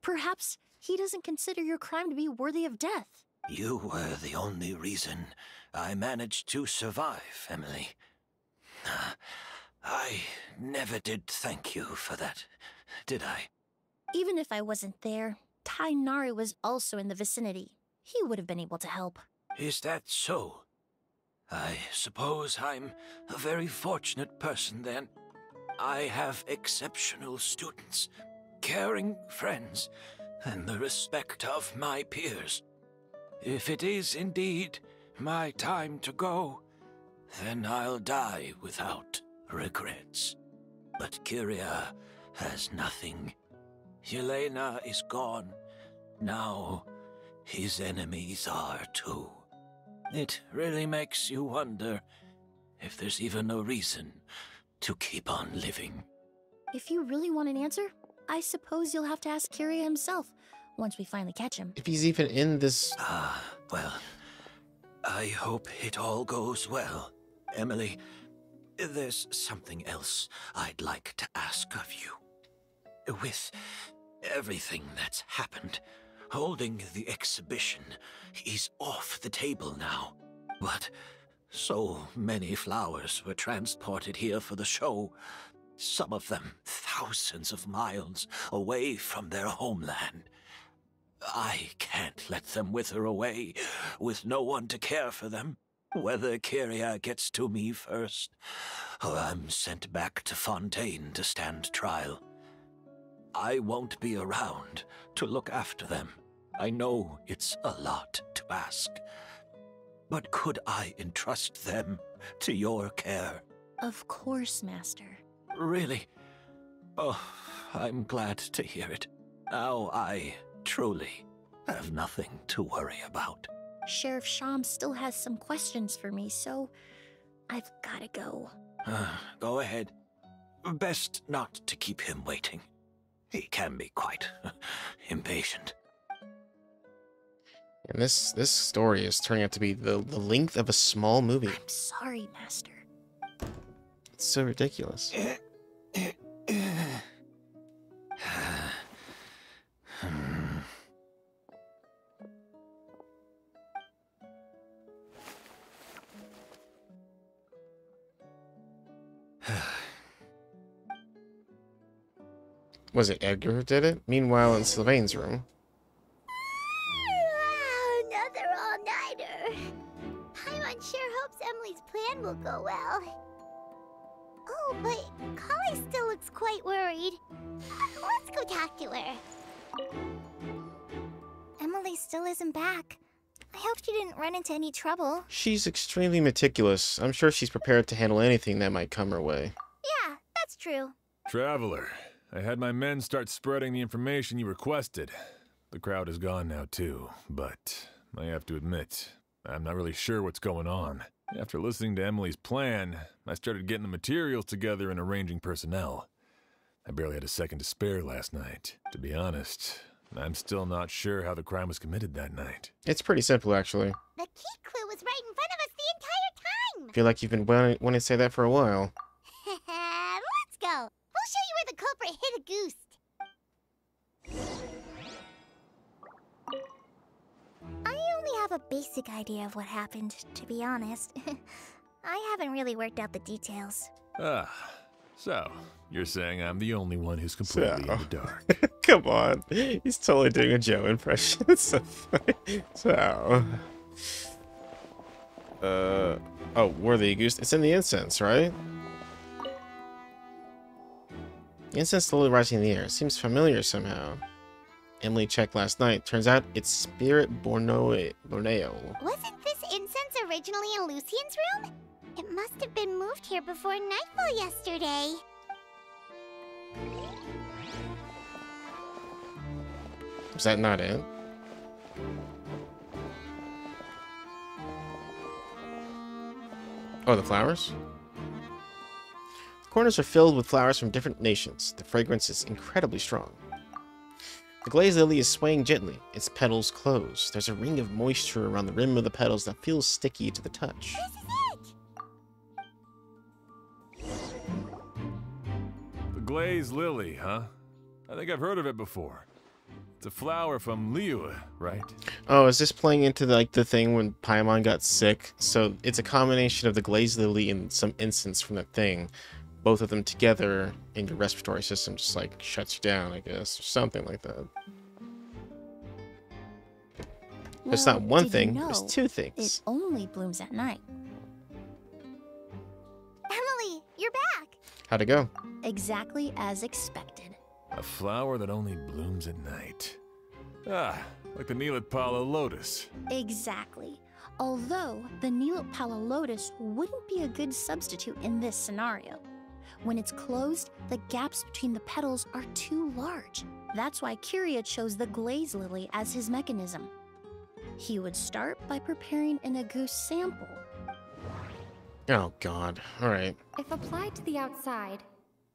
Perhaps he doesn't consider your crime to be worthy of death. You were the only reason I managed to survive, Emily. I never did thank you for that, did I? Even if I wasn't there, Tainari was also in the vicinity. He would have been able to help. Is that so? I suppose I'm a very fortunate person then. I have exceptional students, caring friends, and the respect of my peers. If it is indeed my time to go, then I'll die without regrets. But Kyria has nothing. Yelena is gone. Now, his enemies are too. It really makes you wonder if there's even a reason to keep on living. If you really want an answer, I suppose you'll have to ask Kyria himself once we finally catch him. If he's even in this... Well, I hope it all goes well. Emily, there's something else I'd like to ask of you. With everything that's happened, holding the exhibition is off the table now. But so many flowers were transported here for the show, some of them thousands of miles away from their homeland. I can't let them wither away with no one to care for them. Whether Kyria gets to me first, or I'm sent back to Fontaine to stand trial. I won't be around to look after them. I know it's a lot to ask. But could I entrust them to your care? Of course, Master. Really? Oh, I'm glad to hear it. Now I truly have nothing to worry about. Sheriff Sham still has some questions for me, so I've gotta go. Go ahead. Best not to keep him waiting. He can be quite impatient. And this story is turning out to be the length of a small movie. I'm sorry, Master. It's so ridiculous. Was it Edgar who did it? Meanwhile, in Sylvain's room. Another all-nighter. Paimon sure hopes Emily's plan will go well. Oh, but Kali still looks quite worried. Let's go talk to her. Emily still isn't back. I hope she didn't run into any trouble. She's extremely meticulous. I'm sure she's prepared to handle anything that might come her way. Yeah, that's true. Traveler, I had my men start spreading the information you requested. The crowd is gone now too, but I have to admit, I'm not really sure what's going on. After listening to Emily's plan, I started getting the materials together and arranging personnel. I barely had a second to spare last night. To be honest, I'm still not sure how the crime was committed that night. It's pretty simple, actually. The key clue was right in front of us the entire time. I feel like you've been wanting to say that for a while. Let's go. We'll show you where the culprit hit Auguste. I only have a basic idea of what happened, to be honest. I haven't really worked out the details. So, you're saying I'm the only one who's completely in the dark. Come on. He's totally doing a Joe impression. It's so funny. So. Oh, worthy Auguste. It's in the incense, right? The incense slowly rising in the air. Seems familiar somehow. Emily checked last night. Turns out it's Spirit Borneo. Wasn't this incense originally in Lucien's room? It must have been moved here before nightfall yesterday. Is that not it? Oh, the flowers? The corners are filled with flowers from different nations. The fragrance is incredibly strong. The glazed lily is swaying gently, its petals close. There's a ring of moisture around the rim of the petals that feels sticky to the touch. This is it! The glazed lily, huh? I think I've heard of it before. It's a flower from Liu, right? Oh, is this playing into the thing when Paimon got sick? So it's a combination of the glazed lily and some incense from that thing. Both of them together in your respiratory system just shuts you down, I guess, or something like that. Well, it's not one thing, it's two things. It only blooms at night. Emily, you're back! How'd it go? exactly as expected. A flower that only blooms at night. Ah, like the Neelitpala lotus. Exactly. Although the Neelitpala lotus wouldn't be a good substitute in this scenario. When it's closed, the gaps between the petals are too large. That's why Kyria chose the glaze lily as his mechanism. He would start by preparing an Auguste sample. Oh god. Alright. If applied to the outside,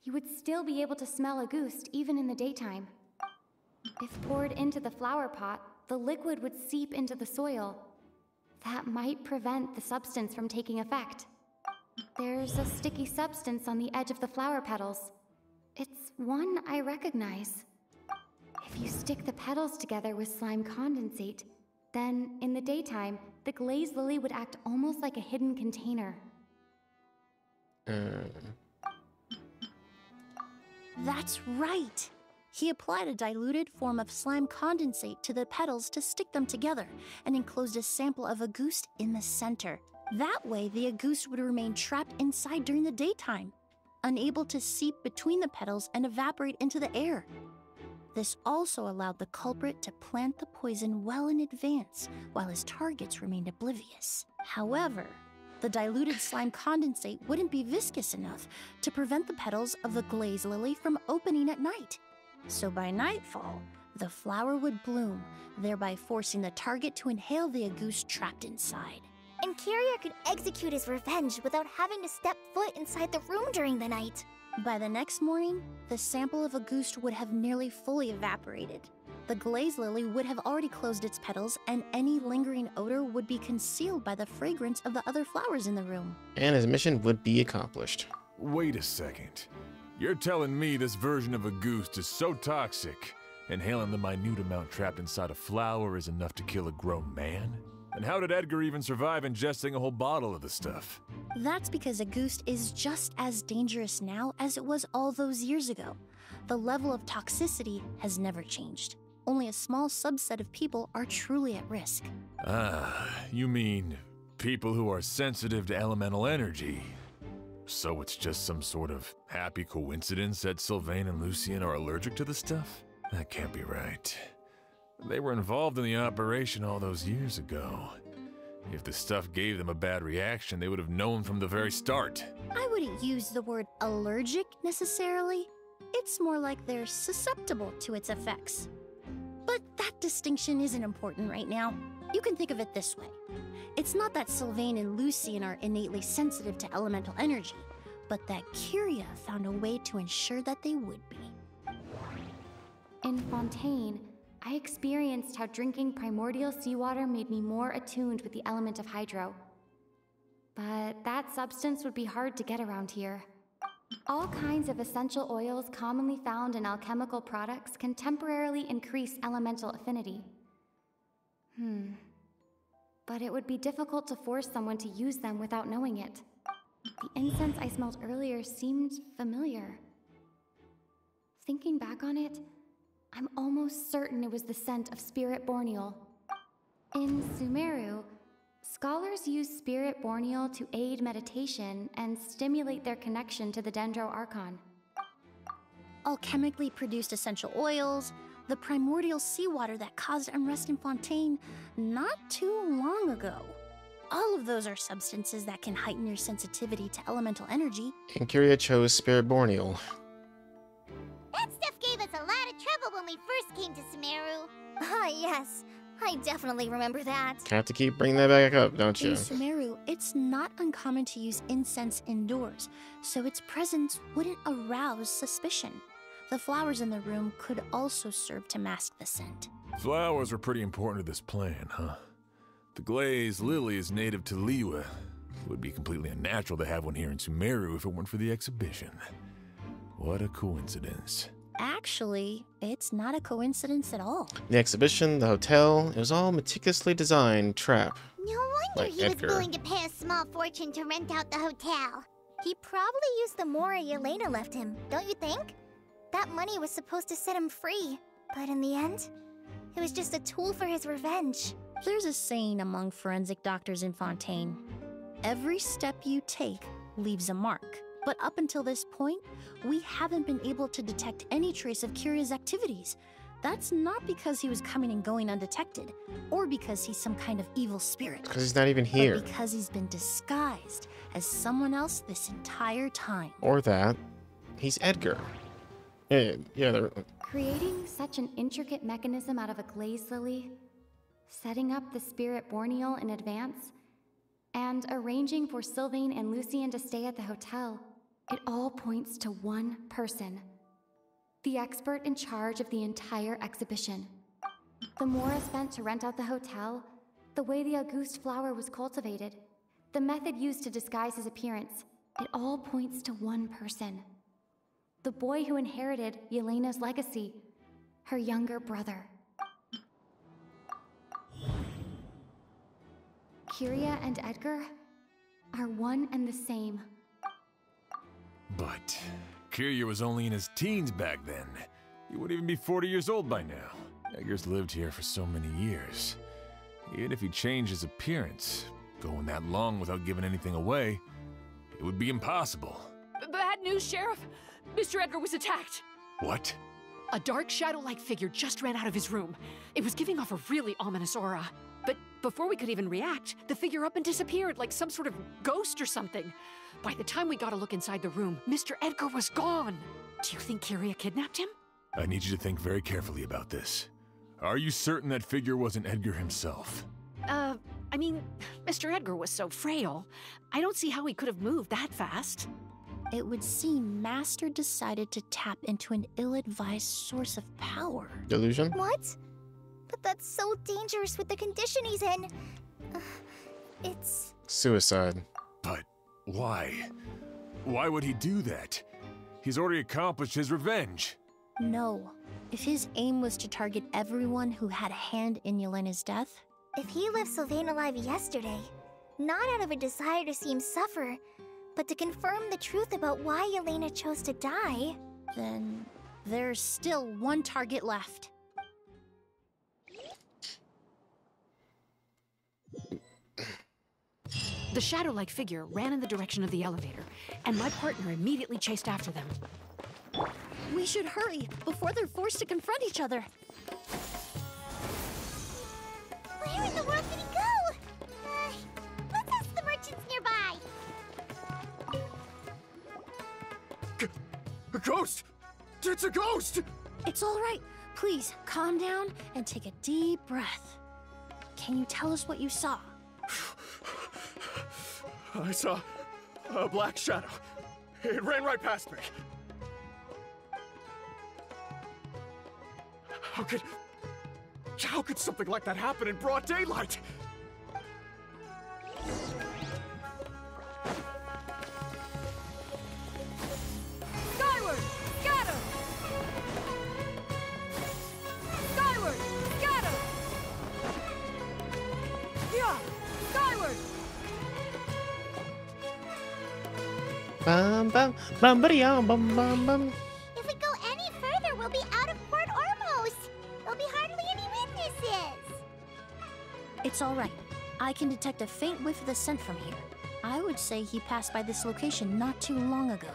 you would still be able to smell Auguste even in the daytime. If poured into the flower pot, the liquid would seep into the soil. That might prevent the substance from taking effect. There's a sticky substance on the edge of the flower petals. It's one I recognize. If you stick the petals together with slime condensate, then in the daytime, the glaze lily would act almost like a hidden container. That's right! He applied a diluted form of slime condensate to the petals to stick them together and enclosed a sample of Auguste in the center. That way, the Auguste would remain trapped inside during the daytime, unable to seep between the petals and evaporate into the air. This also allowed the culprit to plant the poison well in advance, while his targets remained oblivious. However, the diluted slime condensate wouldn't be viscous enough to prevent the petals of the glaze lily from opening at night. So by nightfall, the flower would bloom, thereby forcing the target to inhale the Auguste trapped inside. And Kyria could execute his revenge without having to step foot inside the room during the night. By the next morning, the sample of Auguste would have nearly fully evaporated. The glaze lily would have already closed its petals, and any lingering odor would be concealed by the fragrance of the other flowers in the room. And his mission would be accomplished. Wait a second. You're telling me this version of Auguste is so toxic, inhaling the minute amount trapped inside a flower is enough to kill a grown man? And how did Edgar even survive ingesting a whole bottle of the stuff? That's because Auguste is just as dangerous now as it was all those years ago. The level of toxicity has never changed. Only a small subset of people are truly at risk. Ah, you mean people who are sensitive to elemental energy. So it's just some sort of happy coincidence that Sylvain and Lucien are allergic to the stuff? That can't be right. They were involved in the operation all those years ago. If the stuff gave them a bad reaction, they would have known from the very start. I wouldn't use the word allergic necessarily. It's more like they're susceptible to its effects. But that distinction isn't important right now. You can think of it this way. It's not that Sylvain and Lucien are innately sensitive to elemental energy, but that Kyria found a way to ensure that they would be. In Fontaine, I experienced how drinking primordial seawater made me more attuned with the element of hydro. But that substance would be hard to get around here. All kinds of essential oils commonly found in alchemical products can temporarily increase elemental affinity. But it would be difficult to force someone to use them without knowing it. The incense I smelled earlier seemed familiar. Thinking back on it, I'm almost certain it was the scent of spirit borneal. In Sumeru, scholars use spirit borneal to aid meditation and stimulate their connection to the Dendro Archon. Alchemically produced essential oils, the primordial seawater that caused unrest in Fontaine not too long ago. All of those are substances that can heighten your sensitivity to elemental energy. And Kyria chose Spirit Borneal. That stuff gave us a lot of trouble when we first came to Sumeru. Ah, yes. I definitely remember that. Have to keep bringing that back up, don't you? In Sumeru, it's not uncommon to use incense indoors, so its presence wouldn't arouse suspicion. The flowers in the room could also serve to mask the scent. Flowers were pretty important to this plan, huh? The glaze lily is native to Liyue. It would be completely unnatural to have one here in Sumeru if it weren't for the exhibition. What a coincidence. Actually, it's not a coincidence at all. The exhibition, the hotel, it was all meticulously designed trap. No wonder Like he Edgar. was willing to pay a small fortune to rent out the hotel. He probably used the mora Yelena left him, don't you think? That money was supposed to set him free, but in the end, it was just a tool for his revenge. There's a saying among forensic doctors in Fontaine. Every step you take leaves a mark. But up until this point, we haven't been able to detect any trace of Kiria's activities. That's not because he was coming and going undetected, or because he's some kind of evil spirit. Because he's not even here. But because he's been disguised as someone else this entire time. Or that. He's Edgar. Yeah, Creating such an intricate mechanism out of a glaze lily, setting up the spirit Borneal in advance, and arranging for Sylvain and Lucien to stay at the hotel, it all points to one person. The expert in charge of the entire exhibition. The Mora spent to rent out the hotel, the way the Auguste flower was cultivated, the method used to disguise his appearance, it all points to one person. The boy who inherited Yelena's legacy, her younger brother. Kiria and Edgar are one and the same. But Kiria was only in his teens back then. He wouldn't even be 40 years old by now. Edgar's lived here for so many years. Even if he changed his appearance, going that long without giving anything away, it would be impossible. Bad news, Sheriff. Mr. Edgar was attacked. What? A dark shadow-like figure just ran out of his room. It was giving off a really ominous aura. But before we could even react, the figure up and disappeared like some sort of ghost or something. By the time we got a look inside the room, Mr. Edgar was gone. Do you think Kiria kidnapped him? I need you to think very carefully about this. Are you certain that figure wasn't Edgar himself? I mean, Mr. Edgar was so frail. I don't see how he could have moved that fast. It would seem Master decided to tap into an ill-advised source of power. Delusion? What? But that's so dangerous with the condition he's in. It's... Suicide. But why? Why would he do that? He's already accomplished his revenge. No. If his aim was to target everyone who had a hand in Yelena's death... If he left Sylvain alive yesterday, not out of a desire to see him suffer, but to confirm the truth about why Yelena chose to die... Then there's still one target left. The shadow-like figure ran in the direction of the elevator, and my partner immediately chased after them. We should hurry before they're forced to confront each other. Where in the world did he go? Let's ask the merchants nearby. A ghost! It's a ghost! It's all right. Please, calm down and take a deep breath. Can you tell us what you saw? I saw a black shadow. It ran right past me. How could something like that happen in broad daylight? Skyward! Scatter! Skyward! Scatter! Yeah! Skyward! Bum bum bum bum bum bum. If we go any further, we'll be out of Port Ormos. There'll be hardly any witnesses. It's all right. I can detect a faint whiff of the scent from here. I would say he passed by this location not too long ago.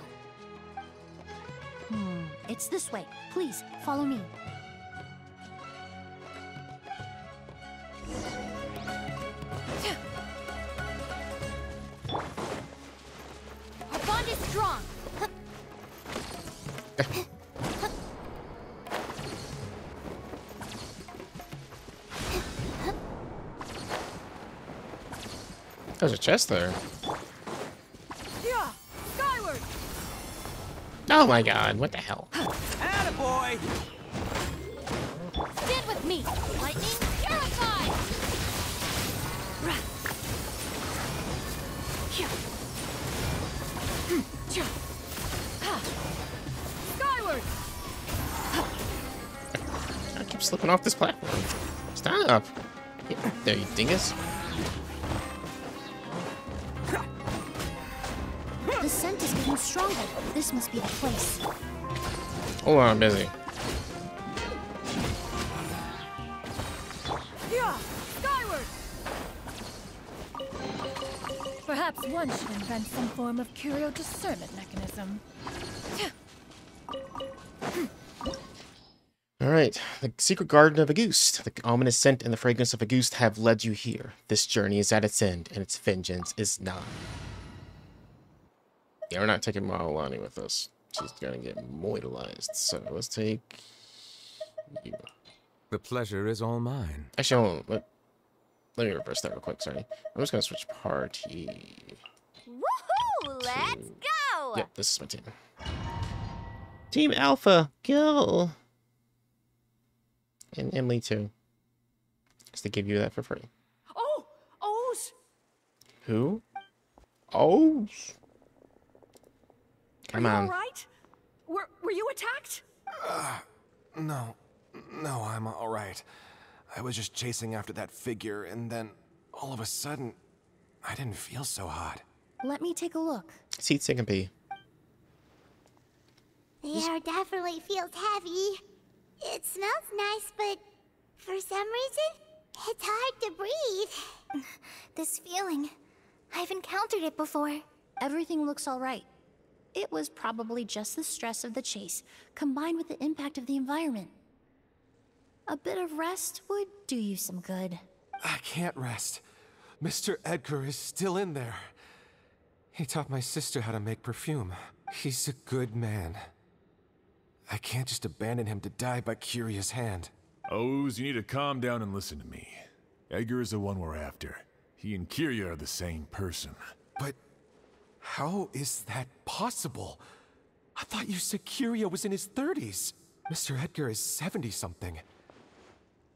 It's this way. Please, follow me. Our bond is strong! There's a chest there. Yeah! Skyward! Oh my god, what the hell? Attaboy! Stand with me! Lightning, purify! Skyward! I keep slipping off this platform. Stop! Yeah, there, you dingus. The scent is getting stronger. This must be the place. Hold on, I'm busy. Yeah! Skyward! Perhaps one should invent some form of curio discernment mechanism. Alright, the secret garden of Auguste. The ominous scent and the fragrance of Auguste have led you here. This journey is at its end, and its vengeance is nigh. Yeah, we're not taking Maolani with us. She's gonna get moidalized. So let's take you. The pleasure is all mine. Actually, let me reverse that real quick, sorry. I'm just gonna switch party. Woohoo! Let's go! Yep, this is my team. Team Alpha, go! And Emily too. Just to give you that for free. Oh! O's! Who? Oh! Come Are you on. all right? Were you attacked? No, I'm all right. I was just chasing after that figure, and then all of a sudden, I didn't feel so hot. Let me take a look. Seats can be. The air definitely feels heavy. It smells nice, but for some reason, it's hard to breathe. This feeling, I've encountered it before. Everything looks all right. It was probably just the stress of the chase, combined with the impact of the environment. A bit of rest would do you some good. I can't rest. Mr. Edgar is still in there. He taught my sister how to make perfume. He's a good man. I can't just abandon him to die by Curia's hand. O's, you need to calm down and listen to me. Edgar is the one we're after. He and Curia are the same person. But how is that possible? I thought you said Curia was in his 30s. Mr. Edgar is 70-something.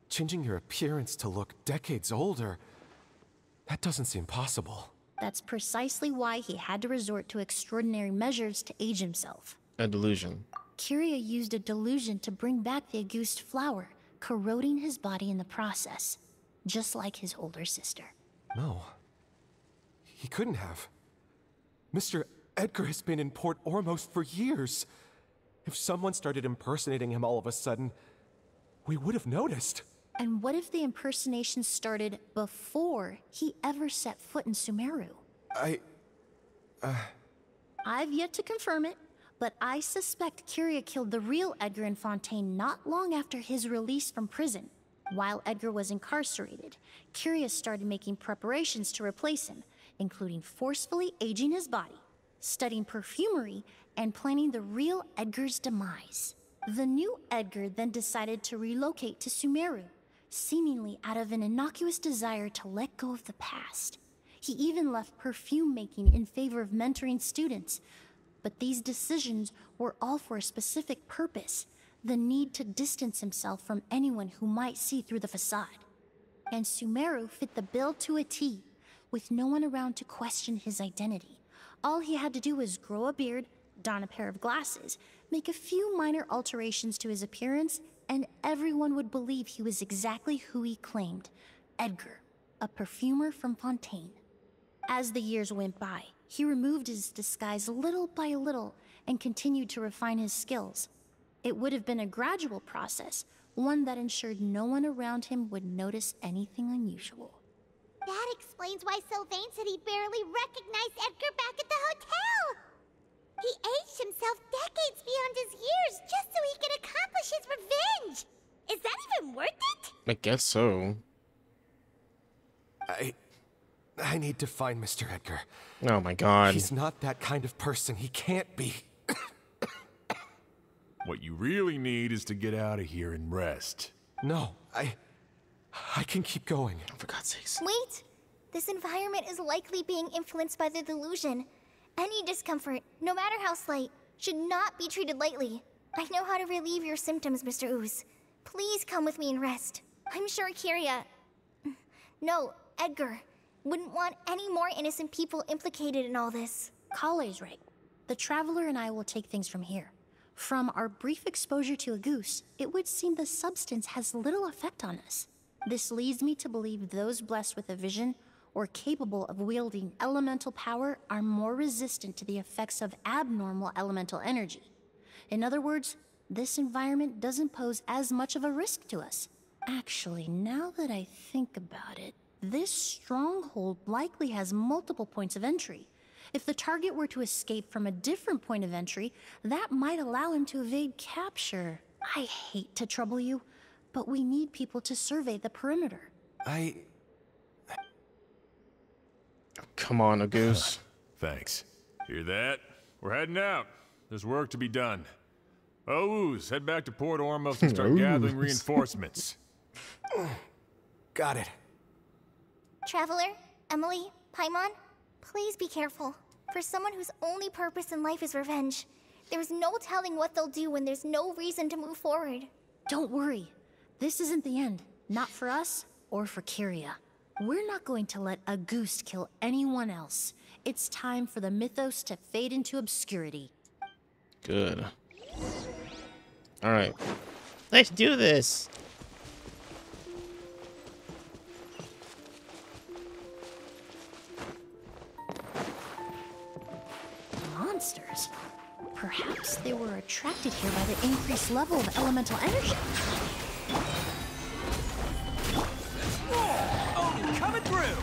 Changing your appearance to look decades older, that doesn't seem possible. That's precisely why he had to resort to extraordinary measures to age himself. A delusion. Curia used a delusion to bring back the Auguste flower, corroding his body in the process, just like his older sister. No. He couldn't have. Mr. Edgar has been in Port Ormos for years. If someone started impersonating him all of a sudden, we would have noticed. And what if the impersonation started before he ever set foot in Sumeru? I've yet to confirm it, but I suspect Curia killed the real Edgar in Fontaine not long after his release from prison. While Edgar was incarcerated, Curia started making preparations to replace him, including forcefully aging his body, studying perfumery, and planning the real Edgar's demise. The new Edgar then decided to relocate to Sumeru, seemingly out of an innocuous desire to let go of the past. He even left perfume making in favor of mentoring students. But these decisions were all for a specific purpose: the need to distance himself from anyone who might see through the facade. And Sumeru fit the bill to a T, with no one around to question his identity. All he had to do was grow a beard, don a pair of glasses, make a few minor alterations to his appearance, and everyone would believe he was exactly who he claimed: Edgar, a perfumer from Fontaine. As the years went by, he removed his disguise little by little and continued to refine his skills. It would have been a gradual process, one that ensured no one around him would notice anything unusual. That explains why Sylvain said he barely recognized Edgar back at the hotel. He aged himself decades beyond his years just so he could accomplish his revenge. Is that even worth it? I guess so. I need to find Mr. Edgar. Oh my god. He's not that kind of person. He can't be. What you really need is to get out of here and rest. No, I can keep going. Oh, for God's sakes. Wait! This environment is likely being influenced by the delusion. Any discomfort, no matter how slight, should not be treated lightly. I know how to relieve your symptoms, Mr. Ooze. Please come with me and rest. I'm sure Kyria... No, Edgar wouldn't want any more innocent people implicated in all this. Kale's right. The Traveler and I will take things from here. From our brief exposure to Auguste, it would seem the substance has little effect on us. This leads me to believe those blessed with a vision or capable of wielding elemental power are more resistant to the effects of abnormal elemental energy. In other words, this environment doesn't pose as much of a risk to us. Actually, now that I think about it, this stronghold likely has multiple points of entry. If the target were to escape from a different point of entry, that might allow him to evade capture. I hate to trouble you, but we need people to survey the perimeter. Come on, Auguste. Thanks. Hear that? We're heading out. There's work to be done. Ooze, head back to Port Ormos and start gathering reinforcements. Got it. Traveler, Emily, Paimon, please be careful. For someone whose only purpose in life is revenge, there's no telling what they'll do when there's no reason to move forward. Don't worry. This isn't the end. Not for us or for Kyria. We're not going to let Auguste kill anyone else. It's time for the mythos to fade into obscurity. Good. Alright. Let's do this! Monsters? Perhaps they were attracted here by the increased level of elemental energy. Oh, coming through!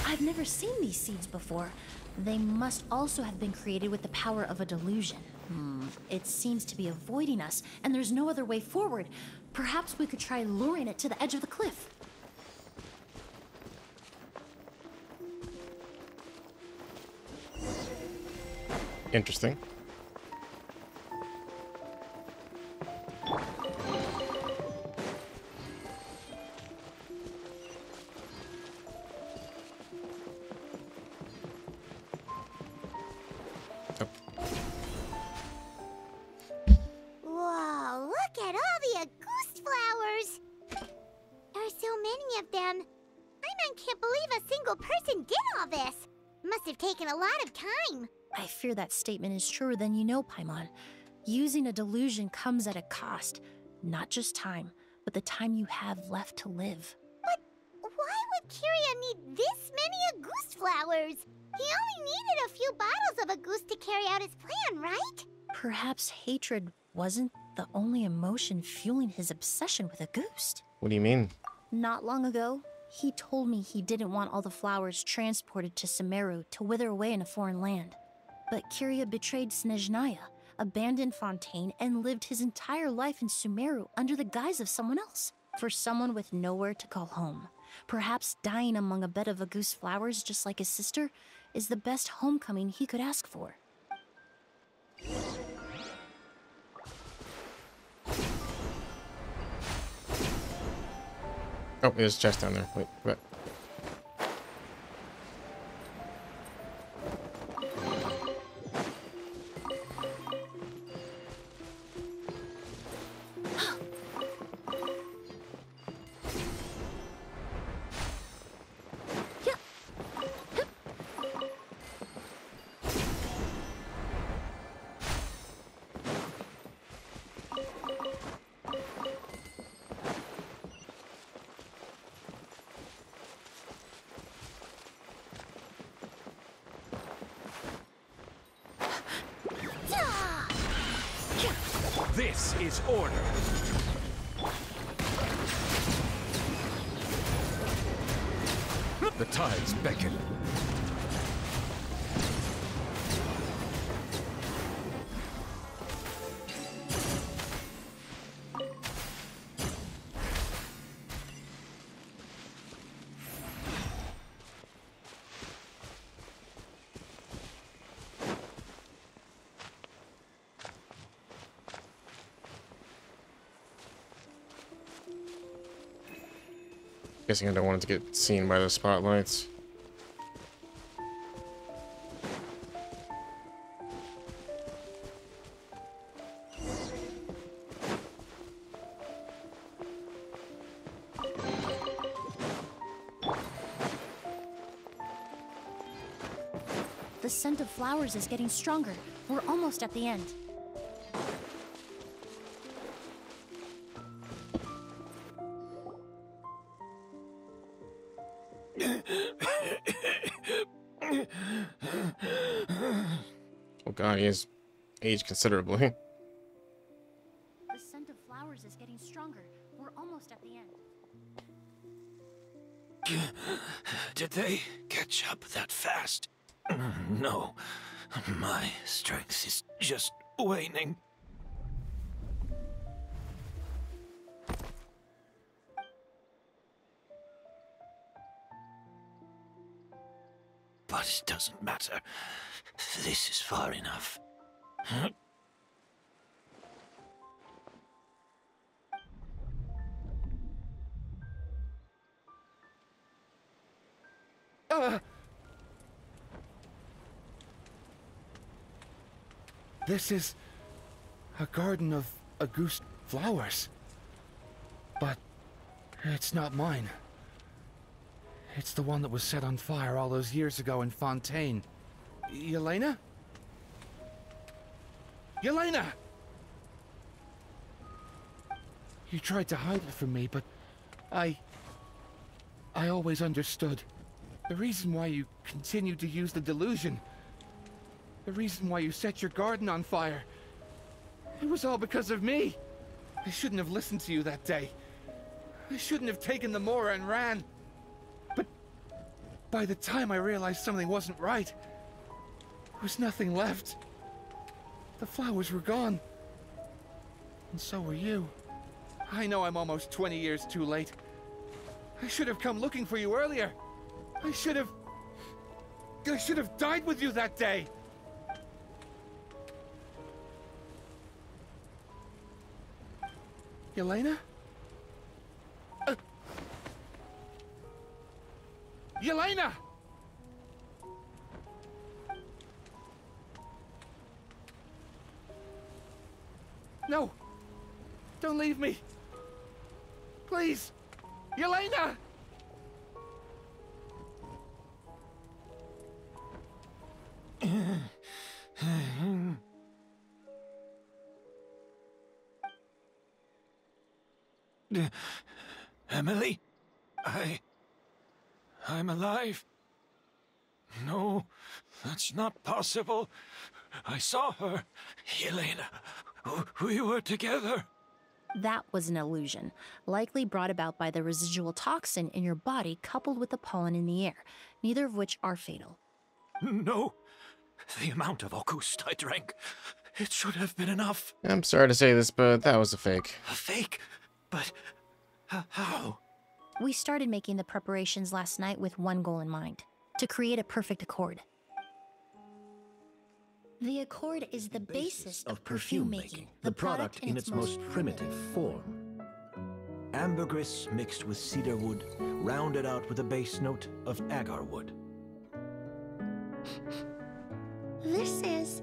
I've never seen these seeds before. They must also have been created with the power of a delusion. It seems to be avoiding us, and there's no other way forward. Perhaps we could try luring it to the edge of the cliff. Interesting. Whoa, look at all the Auguste flowers! There are so many of them. I can't believe a single person did all this. Must have taken a lot of time. I fear that statement is truer than you know, Paimon. Using a delusion comes at a cost. Not just time, but the time you have left to live. But why would Kyria need this many Auguste flowers? He only needed a few bottles of Auguste to carry out his plan, right? Perhaps hatred wasn't the only emotion fueling his obsession with Auguste. What do you mean? Not long ago, he told me he didn't want all the flowers transported to Sumeru to wither away in a foreign land. But Kyria betrayed Snezhnaya, abandoned Fontaine, and lived his entire life in Sumeru under the guise of someone else. For someone with nowhere to call home, perhaps dying among a bed of Auguste flowers just like his sister is the best homecoming he could ask for. Oh, there's a chest down there. Wait, what? This is order. The tides beckon. Guessing I don't want it to get seen by the spotlights. The scent of flowers is getting stronger. We're almost at the end. god, he has aged considerably. The scent of flowers is getting stronger. We're almost at the end. Did they catch up that fast? No. My strength is just waning. But it doesn't matter. This is far enough. This is a garden of Auguste flowers. But it's not mine. It's the one that was set on fire all those years ago in Fontaine. Yelena? Yelena! You tried to hide it from me, but I always understood. The reason why you continued to use the delusion, the reason why you set your garden on fire, it was all because of me. I shouldn't have listened to you that day. I shouldn't have taken the Mora and ran. But by the time I realized something wasn't right, there was nothing left. The flowers were gone. And so were you. I know I'm almost 20 years too late. I should have come looking for you earlier. I should have died with you that day. Yelena? Yelena! No! Don't leave me! Please! Yelena! Emily? I'm alive. No, that's not possible. I saw her. Yelena, we were together. That was an illusion, likely brought about by the residual toxin in your body coupled with the pollen in the air, neither of which are fatal. No, the amount of Auguste I drank, it should have been enough. I'm sorry to say this, but that was a fake. A fake? But how? We started making the preparations last night with one goal in mind, to create a perfect accord. The accord is the basis of perfume making, the product in its most primitive form. Ambergris mixed with cedar wood, rounded out with a base note of agar wood. This is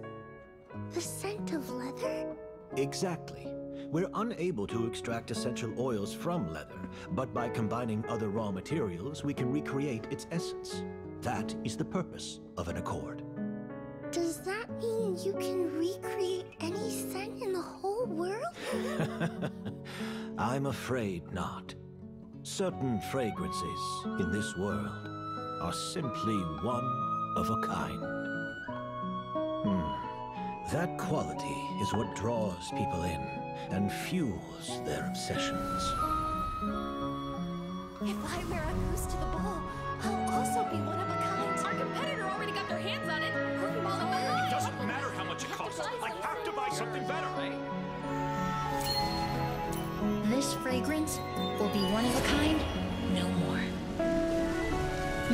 the scent of leather? Exactly. We're unable to extract essential oils from leather, but by combining other raw materials, we can recreate its essence. That is the purpose of an accord. Does that mean you can recreate any scent in the whole world? I'm afraid not. Certain fragrances in this world are simply one of a kind. That quality is what draws people in and fuels their obsessions. If I wear a goose to the ball, I'll also be one of a kind. Our competitor already got their hands on it. It doesn't matter how much it costs. I have to buy something better. This fragrance will be one of a kind, no more.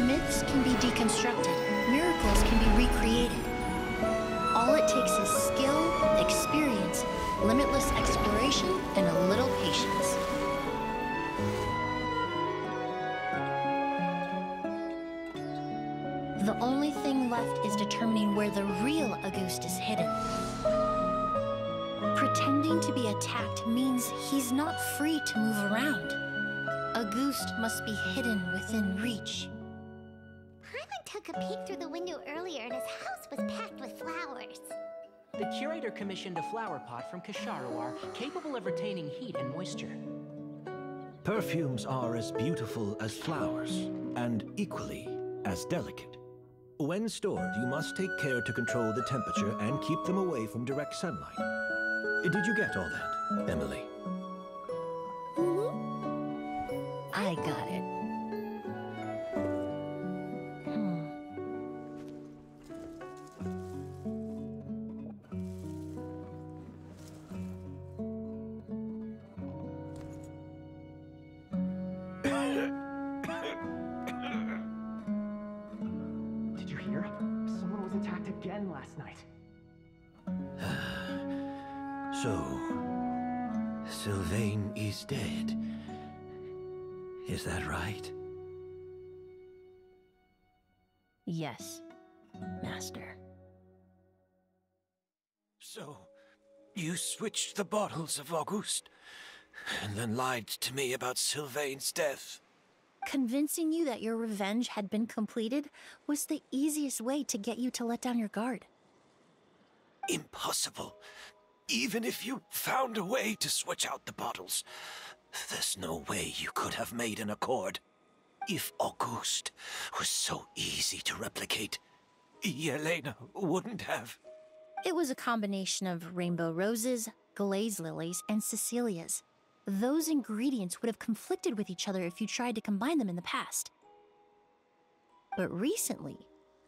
Myths can be deconstructed, miracles can be recreated. All it takes is skill, experience, limitless exploration, and a little patience. The only thing left is determining where the real Auguste is hidden. Pretending to be attacked means he's not free to move around. Auguste must be hidden within reach. Paimon took a peek through the window earlier and his house was packed with flowers. The curator commissioned a flower pot from Kasharawar, capable of retaining heat and moisture. Perfumes are as beautiful as flowers, and equally as delicate. When stored, you must take care to control the temperature and keep them away from direct sunlight. Did you get all that, Emily? I got it. Did you hear? Someone was attacked again last night. So, Sylvain is dead. Is that right? Yes, Master. So, you switched the bottles of Auguste, and then lied to me about Sylvain's death. Convincing you that your revenge had been completed was the easiest way to get you to let down your guard. Impossible. Even if you found a way to switch out the bottles, there's no way you could have made an accord. If Auguste was so easy to replicate, Yelena wouldn't have. It was a combination of rainbow roses, glaze lilies, and Cecilias. Those ingredients would have conflicted with each other if you tried to combine them in the past. But recently,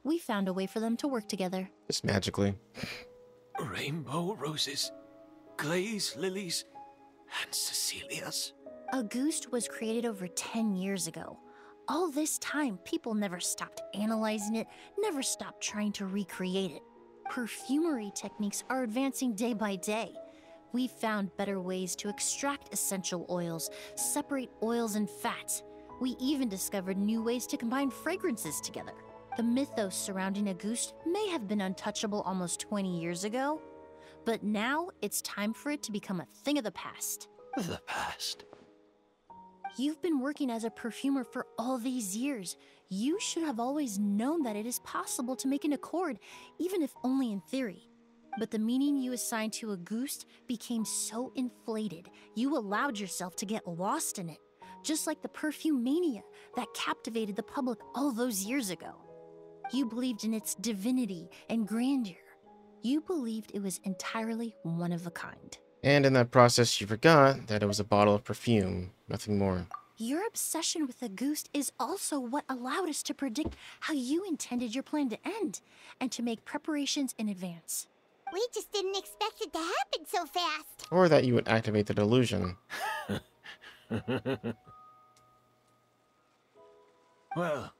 we found a way for them to work together. Just magically. Rainbow roses, glaze lilies, and Cecilias. Auguste was created over 10 years ago. All this time, people never stopped analyzing it, never stopped trying to recreate it. Perfumery techniques are advancing day by day. We found better ways to extract essential oils, separate oils and fats. We even discovered new ways to combine fragrances together. The mythos surrounding Auguste may have been untouchable almost 20 years ago, but now it's time for it to become a thing of the past. The past? You've been working as a perfumer for all these years. You should have always known that it is possible to make an accord, even if only in theory. But the meaning you assigned to Auguste became so inflated, you allowed yourself to get lost in it, just like the perfume mania that captivated the public all those years ago. You believed in its divinity and grandeur. You believed it was entirely one of a kind. And in that process, you forgot that it was a bottle of perfume, nothing more. Your obsession with Auguste is also what allowed us to predict how you intended your plan to end, and to make preparations in advance. We just didn't expect it to happen so fast. Or that you would activate the delusion. Well,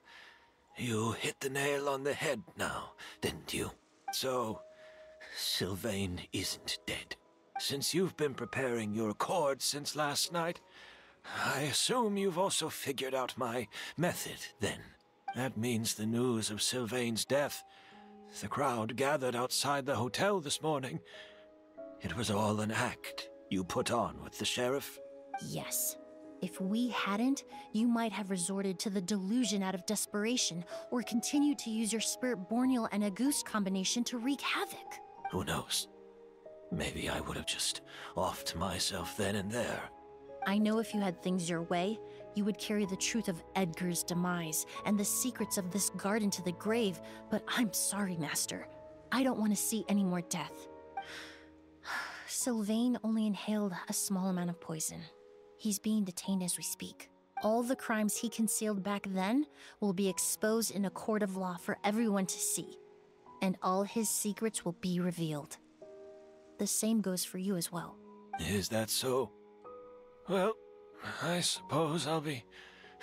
you hit the nail on the head now, didn't you? So, Sylvain isn't dead. Since you've been preparing your accord since last night, I assume you've also figured out my method, then. That means the news of Sylvain's death. The crowd gathered outside the hotel this morning. It was all an act you put on with the sheriff? Yes. If we hadn't, you might have resorted to the delusion out of desperation, or continued to use your Spirit Borneal and Auguste combination to wreak havoc. Who knows? Maybe I would have just offed myself then and there. I know if you had things your way, you would carry the truth of Edgar's demise and the secrets of this garden to the grave, but I'm sorry, Master. I don't want to see any more death. Sylvain only inhaled a small amount of poison. He's being detained as we speak. All the crimes he concealed back then will be exposed in a court of law for everyone to see, and all his secrets will be revealed. The same goes for you as well. Is that so? Well, I suppose I'll be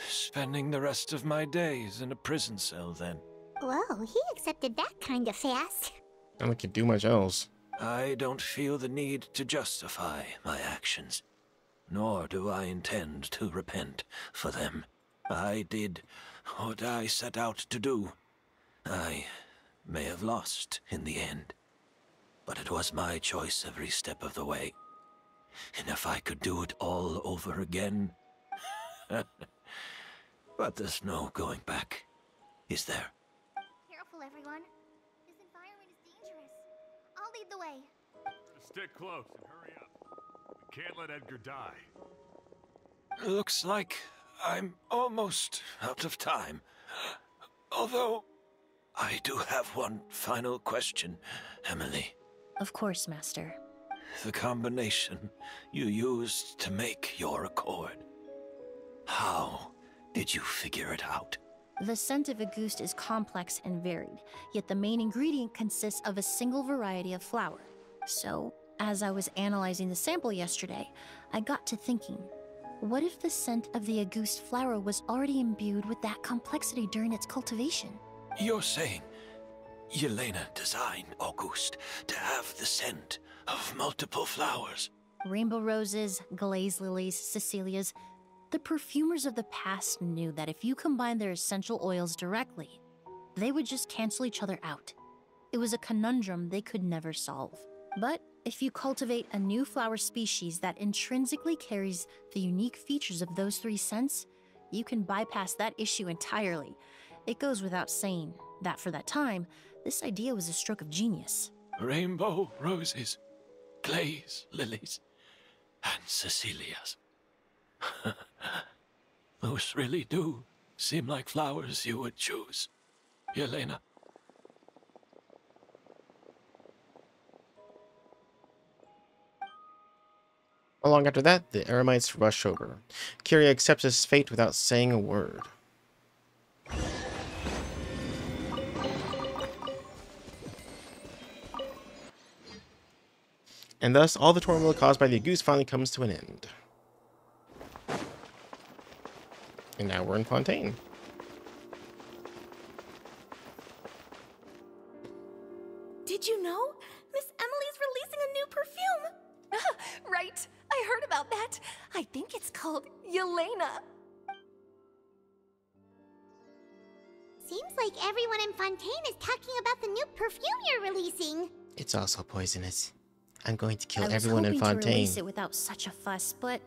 spending the rest of my days in a prison cell then. Whoa, he accepted that kind of fast. I don't think you do much else. I don't feel the need to justify my actions, nor do I intend to repent for them. I did what I set out to do. I may have lost in the end, but it was my choice every step of the way. And if I could do it all over again... But there's no going back, is there? Careful, everyone. This environment is dangerous. I'll lead the way. Stick close and hurry up. We can't let Edgar die. Looks like I'm almost out of time. Although, I do have one final question, Emily. Of course, Master. The combination you used to make your accord. How did you figure it out? The scent of Auguste is complex and varied, yet the main ingredient consists of a single variety of flower. So, as I was analyzing the sample yesterday, I got to thinking, what if the scent of the Auguste flower was already imbued with that complexity during its cultivation? You're saying Yelena designed Auguste to have the scent of multiple flowers? Rainbow roses, glaze lilies, Cecilias. The perfumers of the past knew that if you combine their essential oils directly, they would just cancel each other out. It was a conundrum they could never solve. But if you cultivate a new flower species that intrinsically carries the unique features of those three scents, you can bypass that issue entirely. It goes without saying that for that time, this idea was a stroke of genius. Rainbow roses, glaze lilies, and Cecilias. Those really do seem like flowers you would choose, Yelena. Not long after that, the Eremites rush over. Kyria accepts his fate without saying a word. And thus, all the turmoil caused by the Auguste finally comes to an end. And now we're in Fontaine. Did you know? Miss Emily's releasing a new perfume! Right, I heard about that. I think it's called Yelena. Seems like everyone in Fontaine is talking about the new perfume you're releasing. It's also poisonous. I'm going to kill I was everyone in hoping to Fontaine. release it without such a fuss, but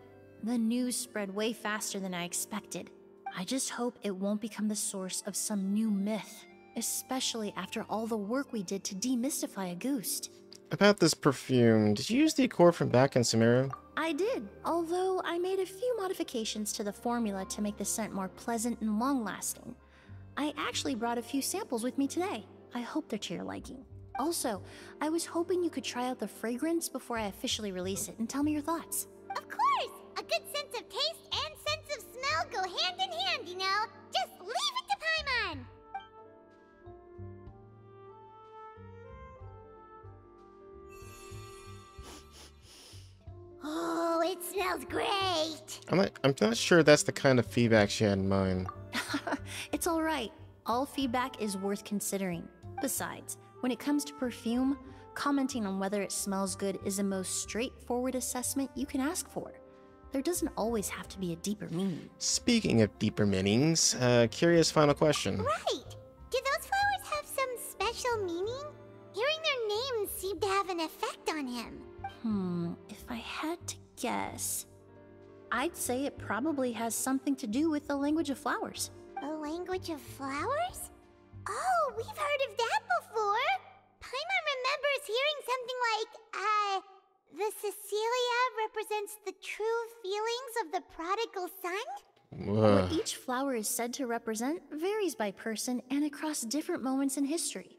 the news spread way faster than I expected. I just hope it won't become the source of some new myth, especially after all the work we did to demystify Auguste. About this perfume, did you use the accord from back in Sumeru? I did, although I made a few modifications to the formula to make the scent more pleasant and long-lasting. I actually brought a few samples with me today. I hope they're to your liking. Also, I was hoping you could try out the fragrance before I officially release it and tell me your thoughts. Of course! A good sense of taste and sense of smell go hand in hand, you know? Just leave it to Paimon! Oh, it smells great! I'm not sure that's the kind of feedback she had in mind. It's alright. All feedback is worth considering. Besides, when it comes to perfume, commenting on whether it smells good is the most straightforward assessment you can ask for. There doesn't always have to be a deeper meaning. Speaking of deeper meanings, curious final question. Right! Do those flowers have some special meaning? Hearing their names seemed to have an effect on him. If I had to guess, I'd say it probably has something to do with the language of flowers. The language of flowers? Oh, we've heard of that before! Paimon remembers hearing something like, the Cecilia represents the true feelings of the prodigal son? What each flower is said to represent varies by person and across different moments in history.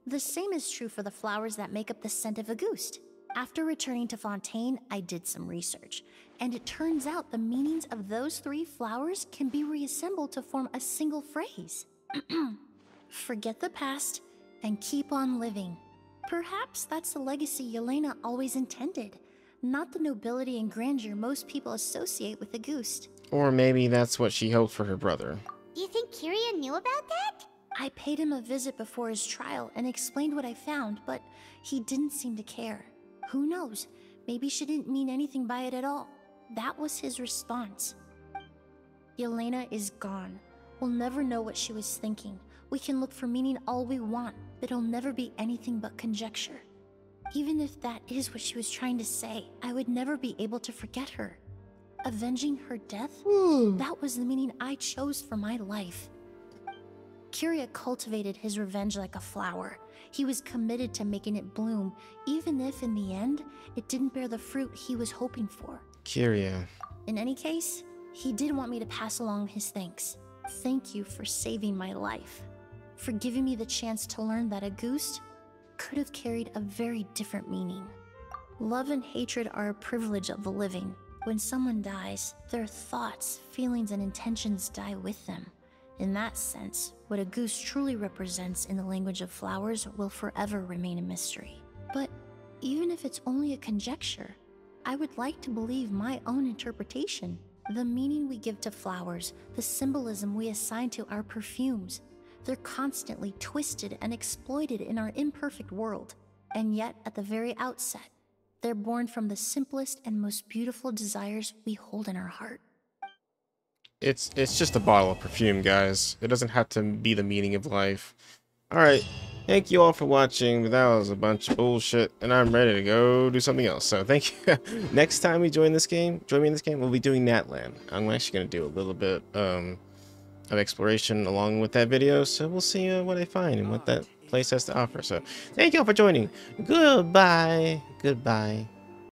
The same is true for the flowers that make up the scent of Auguste. After returning to Fontaine, I did some research, and it turns out the meanings of those three flowers can be reassembled to form a single phrase. Forget the past and keep on living. Perhaps that's the legacy Yelena always intended, not the nobility and grandeur most people associate with Auguste. Or maybe that's what she hoped for her brother. Do you think Kyria knew about that? I paid him a visit before his trial and explained what I found, but he didn't seem to care. Who knows? Maybe she didn't mean anything by it at all. That was his response. Yelena is gone. We'll never know what she was thinking. We can look for meaning all we want, but it'll never be anything but conjecture. Even if that is what she was trying to say, I would never be able to forget her. Avenging her death? That was the meaning I chose for my life. Kyria cultivated his revenge like a flower. He was committed to making it bloom, even if in the end, it didn't bear the fruit he was hoping for. Kyria. In any case, he did want me to pass along his thanks. Thank you for saving my life. for giving me the chance to learn that Auguste could have carried a very different meaning. Love and hatred are a privilege of the living. When someone dies, their thoughts, feelings, and intentions die with them. In that sense, what Auguste truly represents in the language of flowers will forever remain a mystery. But even if it's only a conjecture, I would like to believe my own interpretation. The meaning we give to flowers, the symbolism we assign to our perfumes, they're constantly twisted and exploited in our imperfect world. And yet, at the very outset, they're born from the simplest and most beautiful desires we hold in our heart. It's just a bottle of perfume, guys. It doesn't have to be the meaning of life. Alright, thank you all for watching, but that was a bunch of bullshit, and I'm ready to go do something else. So thank you. Next time we join me in this game, we'll be doing Natlan. I'm actually going to do a little bit of exploration along with that video, so we'll see what I find and what that place has to offer. So thank you all for joining. Goodbye. Goodbye.